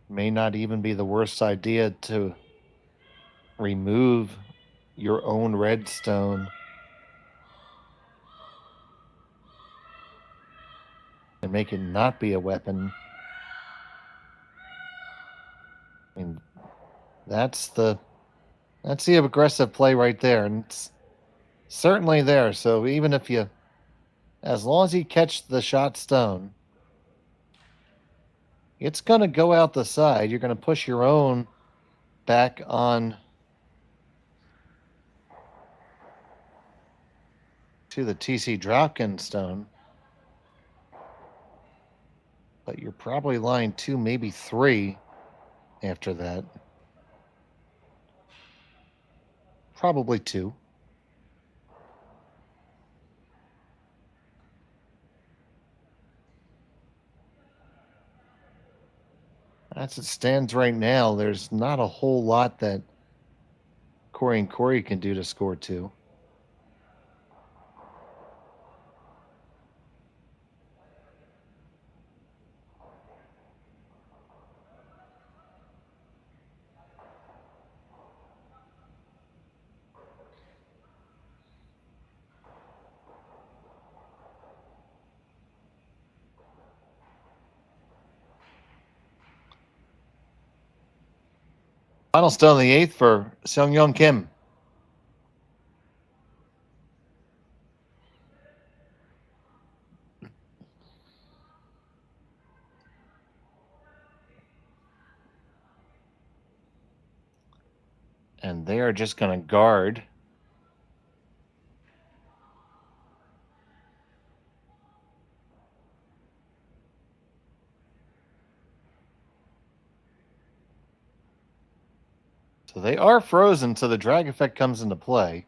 May not even be the worst idea to remove your own redstone and make it not be a weapon. I mean, that's the aggressive play right there, and it's certainly there. So even if you, as long as you catch the shot stone, it's going to go out the side. You're going to push your own back on to the TC Dropkin stone. But you're probably line 2, maybe 3 after that. Probably 2. As it stands right now, there's not a whole lot that Cory and Korey can do to score 2. Final stone in the 8th for Seonyeong Kim. And they are just going to guard. So they are frozen, so the drag effect comes into play.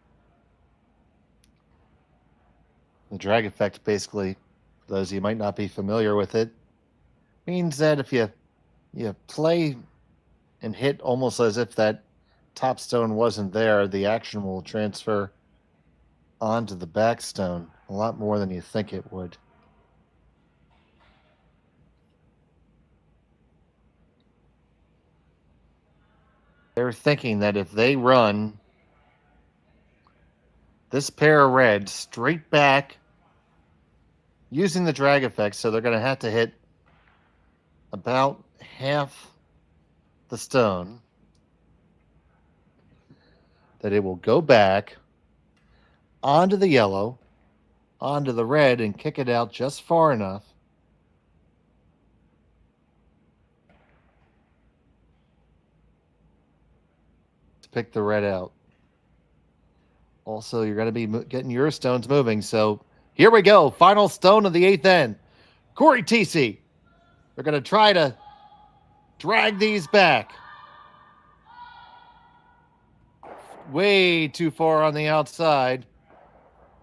The drag effect, basically, for those of you who might not be familiar with it, means that if you play and hit almost as if that top stone wasn't there, the action will transfer onto the back stone a lot more than you think it would. They're thinking that if they run this pair of red straight back using the drag effect, so they're going to have to hit about half the stone, that it will go back onto the yellow, onto the red, and kick it out just far enough to pick the red out. Also, you're going to be getting your stones moving. So here we go. Final stone of the 8th end. Cory Thiesse. They're going to try to drag these back. Way too far on the outside.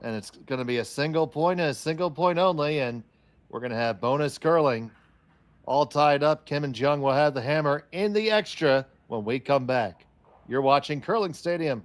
And it's going to be a single point and a single point only. And we're going to have bonus curling. All tied up. Kim and Jeong will have the hammer in the extra when we come back. You're watching Curling Stadium.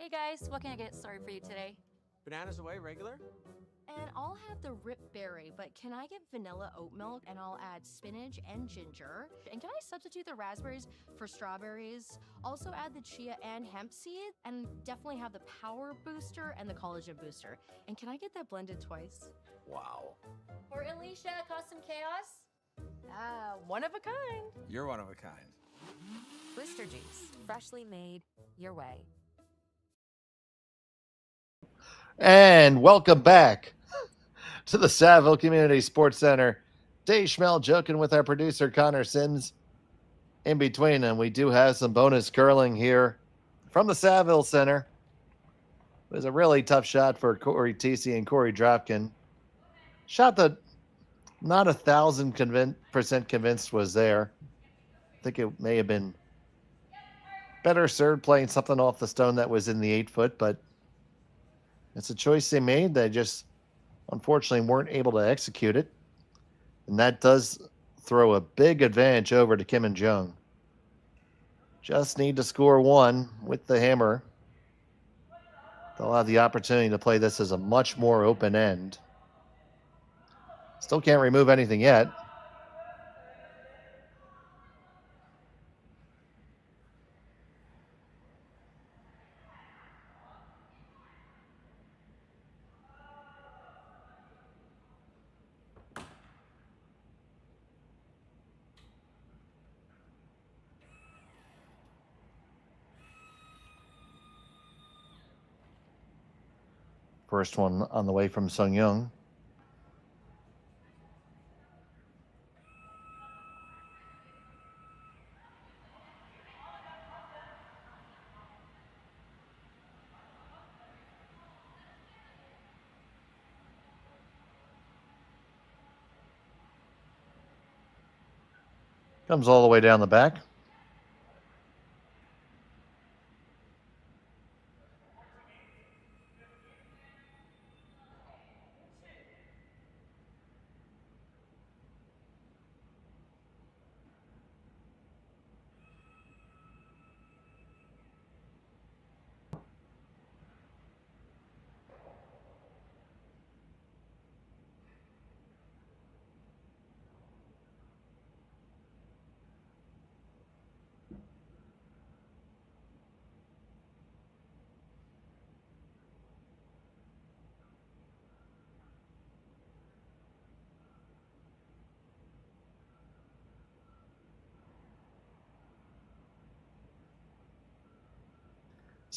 Hey guys, what can I get started for you today?
Bananas away, regular?
And I'll have the rip berry, but can I get vanilla oat milk and I'll add spinach and ginger? And can I substitute the raspberries for strawberries? Also add the chia and hemp seed, and definitely have the power booster and the collagen booster. And can I get that blended twice?
Wow.
For Alicia, custom chaos.
One of a kind.
You're one of a kind.
Booster juice, freshly made your way.
And welcome back to the Saville Community Sports Center. Dave Schmel joking with our producer Connor Sims in between, and we do have some bonus curling here from the Saville Center. It was a really tough shot for Cory Thiesse and Cory Dropkin. Shot that not 1,000% convinced was there. I think it may have been better served playing something off the stone that was in the 8-foot, but it's a choice they made. They just, unfortunately, weren't able to execute it. And that does throw a big advantage over to Kim and Jeong. Just need to score one with the hammer. They'll have the opportunity to play this as a much more open end. Still can't remove anything yet. First one on the way from Seonyeong. Comes all the way down the back.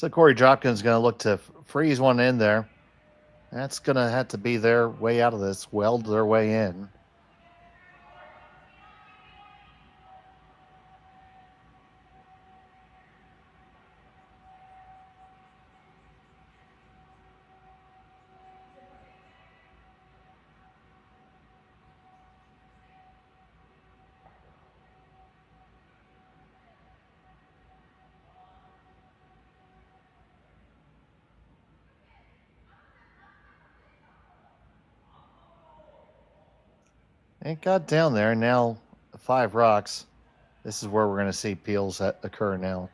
So Corey Dropkin's going to look to freeze one in there. That's going to have to be their way out of this, weld their way in. It got down there. Now 5 rocks. This is where we're going to see peels occur now.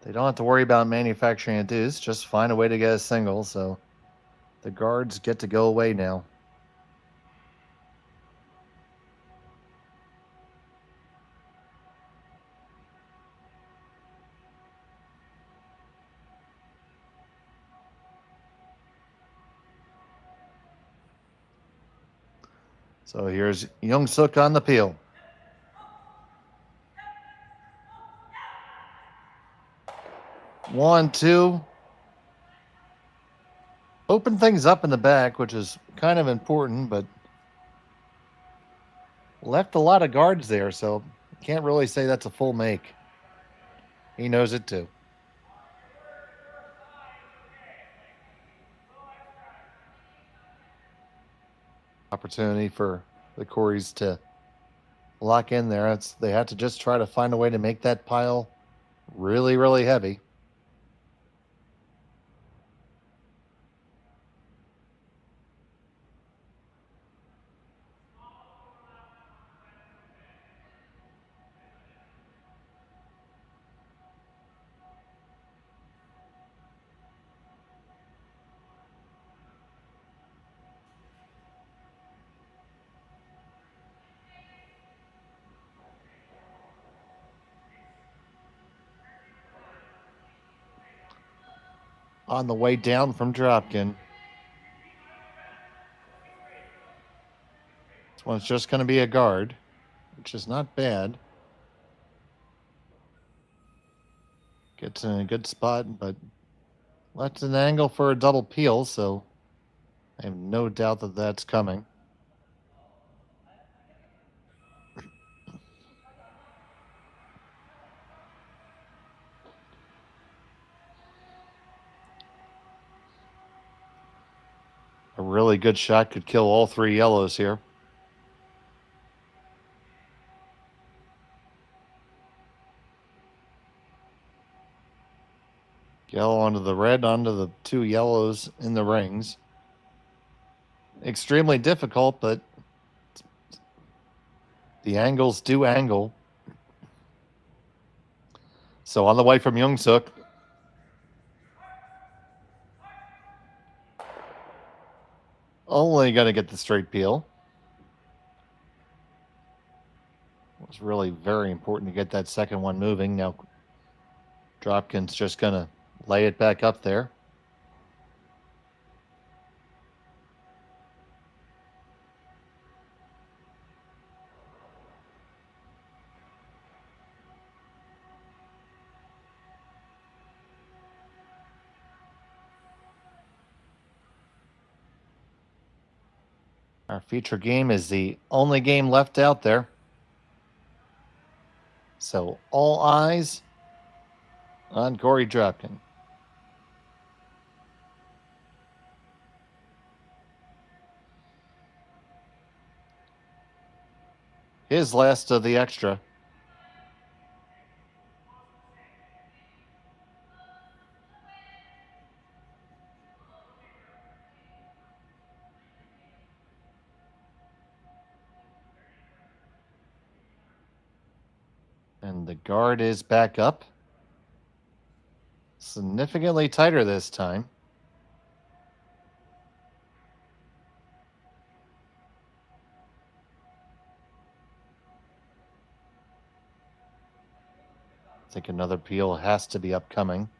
They don't have to worry about manufacturing a deuce. Just find a way to get a single. So the guards get to go away now. So here's Yeongseok on the peel. One, two. Open things up in the back, which is kind of important, but left a lot of guards there, so can't really say that's a full make. He knows it too. Opportunity for the Coreys to lock in there. They have to just try to find a way to make that pile really, really heavy. On the way down from Dropkin. This one's just going to be a guard, which is not bad. Gets in a good spot, but left an angle for a double peel, so I have no doubt that that's coming. A really good shot could kill all 3 yellows here. Yellow onto the red, onto the 2 yellows in the rings. Extremely difficult, but the angles do angle. So on the way from Yeongseok. Only going to get the straight peel. It was really very important to get that second one moving. Now Dropkin's just going to lay it back up there. Our feature game is the only game left out there. So all eyes on Cory Dropkin. His last of the extra. And the guard is back up. Significantly tighter this time. I think another peel has to be upcoming.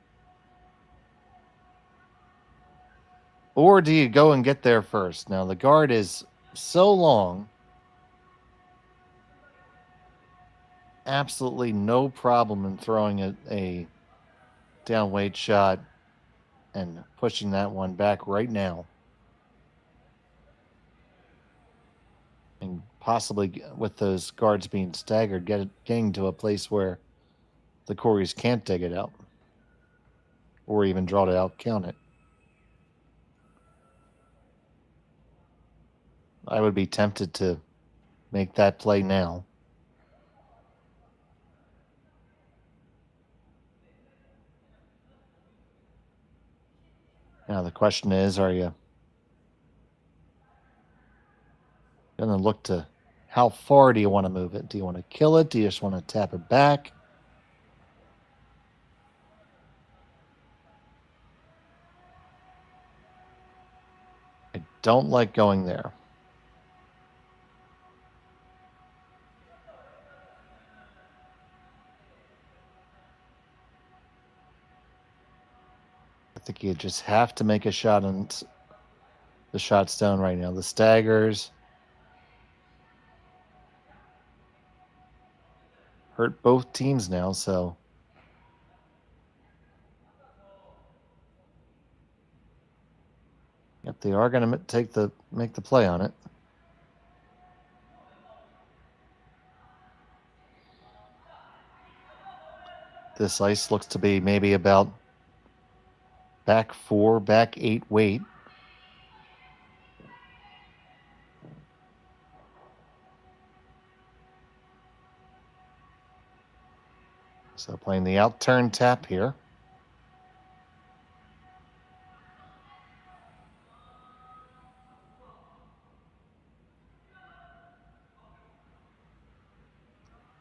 Or do you go and get there first? Now the guard is so long. absolutely no problem in throwing a down weight shot and pushing that one back right now. And possibly with those guards being staggered, getting to a place where the Coreys can't dig it out or even draw it out, count it. I would be tempted to make that play now. Now the question is, are you going to look to how far do you want to move it? Do you want to kill it? Do you just want to tap it back? I don't like going there. I think you just have to make a shot on the shot stone right now. The staggers hurt both teams now, so yep, they are going to make the play on it. This ice looks to be maybe about back 4, back 8 weight. So playing the out turn tap here.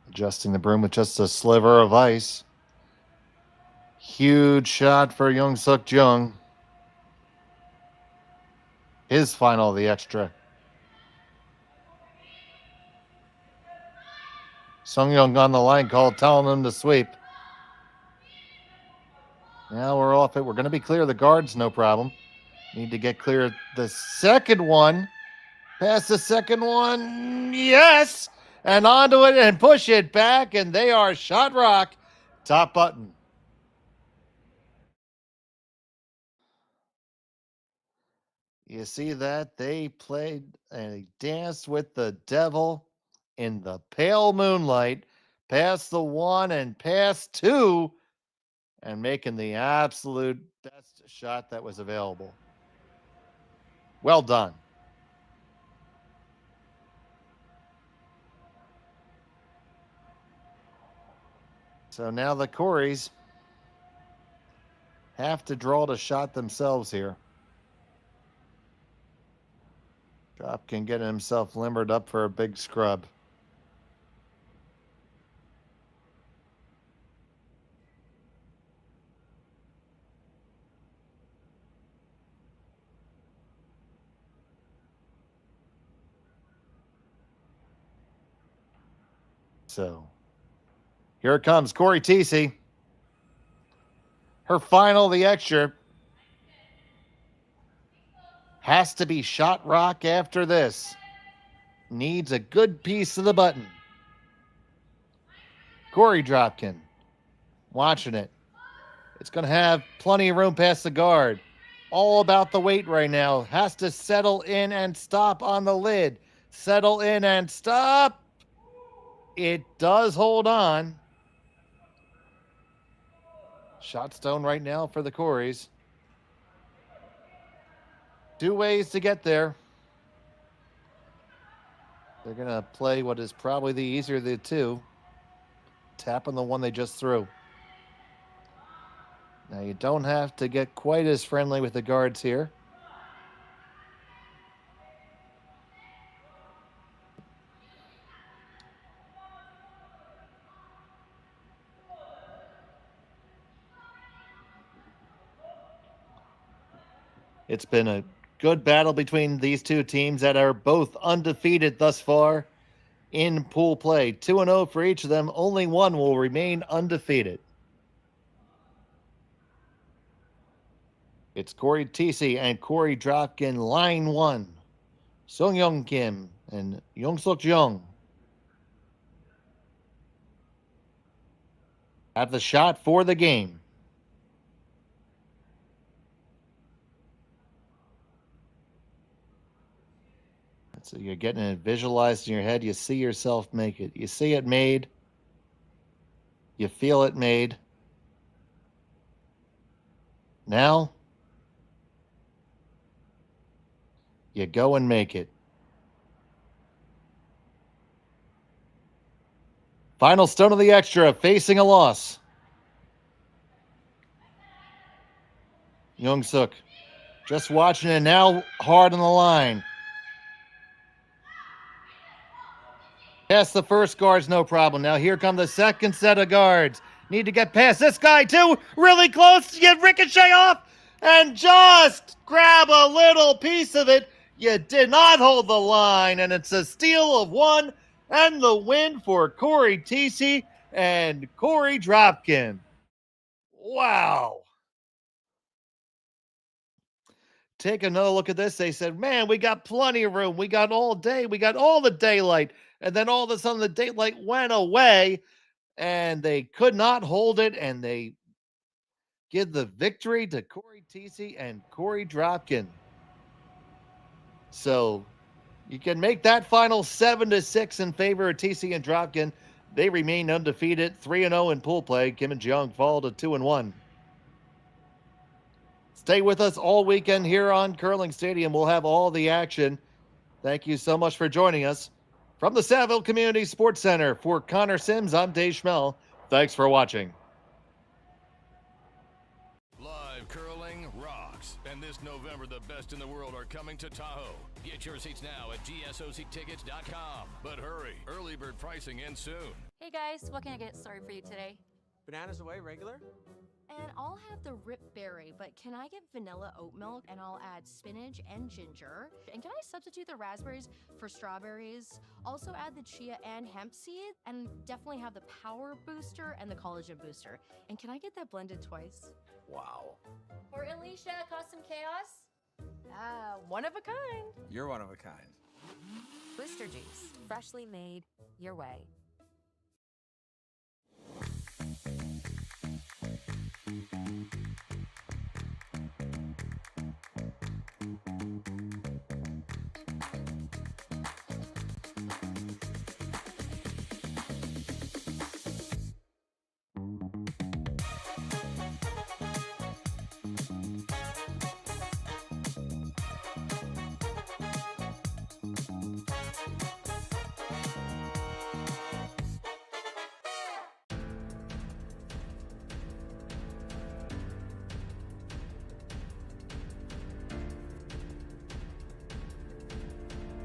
Adjusting the broom with just a sliver of ice. Huge shot for Yeongseok Jeong. His final of the extra. Seonyeong on the line call, telling him to sweep. Now we're off it. We're going to be clear of the guards, no problem. Need to get clear of the second one. Pass the second one. Yes! And onto it and push it back. And they are shot rock. Top button. You see that? They played a dance with the devil in the pale moonlight. Past the 1 and past 2. And making the absolute best shot that was available. Well done. So now the Coreys have to draw the shot themselves here. Dropkin getting himself limbered up for a big scrub. So here it comes, Cory Thiesse. Her final, the extra. Has to be shot rock after this. Needs a good piece of the button. Cory Dropkin. Watching it. It's going to have plenty of room past the guard. All about the weight right now. Has to settle in and stop on the lid. Settle in and stop. It does hold on. Shot stone right now for the Coreys. 2 ways to get there. They're going to play what is probably the easier of the two. Tap on the one they just threw. Now you don't have to get quite as friendly with the guards here. It's been a good battle between these two teams that are both undefeated thus far in pool play. 2-0 for each of them. Only one will remain undefeated. It's Cory Thiesse and Cory Dropkin, line 1. Seonyeong Kim and Yeongseok Jeong. have the shot for the game. So you're getting it visualized in your head. You see yourself make it. You see it made. You feel it made. Now, you go and make it. Final stone of the extra, facing a loss. Yeongseok just watching it now, hard on the line. Past the first guards, no problem. Now here come the second set of guards. Need to get past this guy too. Really close to get ricochet off and just grab a little piece of it. You did not hold the line, and it's a steal of one and the win for Cory Thiesse and Cory Dropkin. Wow. Take another look at this. They said, man, we got plenty of room. We got all day. We got all the daylight. And then all of a sudden the daylight went away and they could not hold it. And they give the victory to Cory Thiesse and Cory Dropkin. So you can make that final 7-6 in favor of Thiesse and Dropkin. They remain undefeated, 3-0 in pool play. Kim and Jeong fall to 2-1. Stay with us all weekend here on Curling Stadium. We'll have all the action. Thank you so much for joining us. From the Saville Community Sports Center, for Connor Sims, I'm Dave Schmel. Thanks for watching.
Live curling rocks. And this November, the best in the world are coming to Tahoe. Get your seats now at gsoctickets.com. But hurry, early bird pricing ends soon.
Hey guys, what can I get started for you today?
Bananas away, regular?
And I'll have the rip berry, but can I get vanilla oat milk? And I'll add spinach and ginger. And can I substitute the raspberries for strawberries? Also add the chia and hemp seed, and definitely have the power booster and the collagen booster. And can I get that blended twice?
Wow.
For Alicia, Custom Chaos?
One of a kind.
You're one of a kind.
Booster juice, freshly made your way.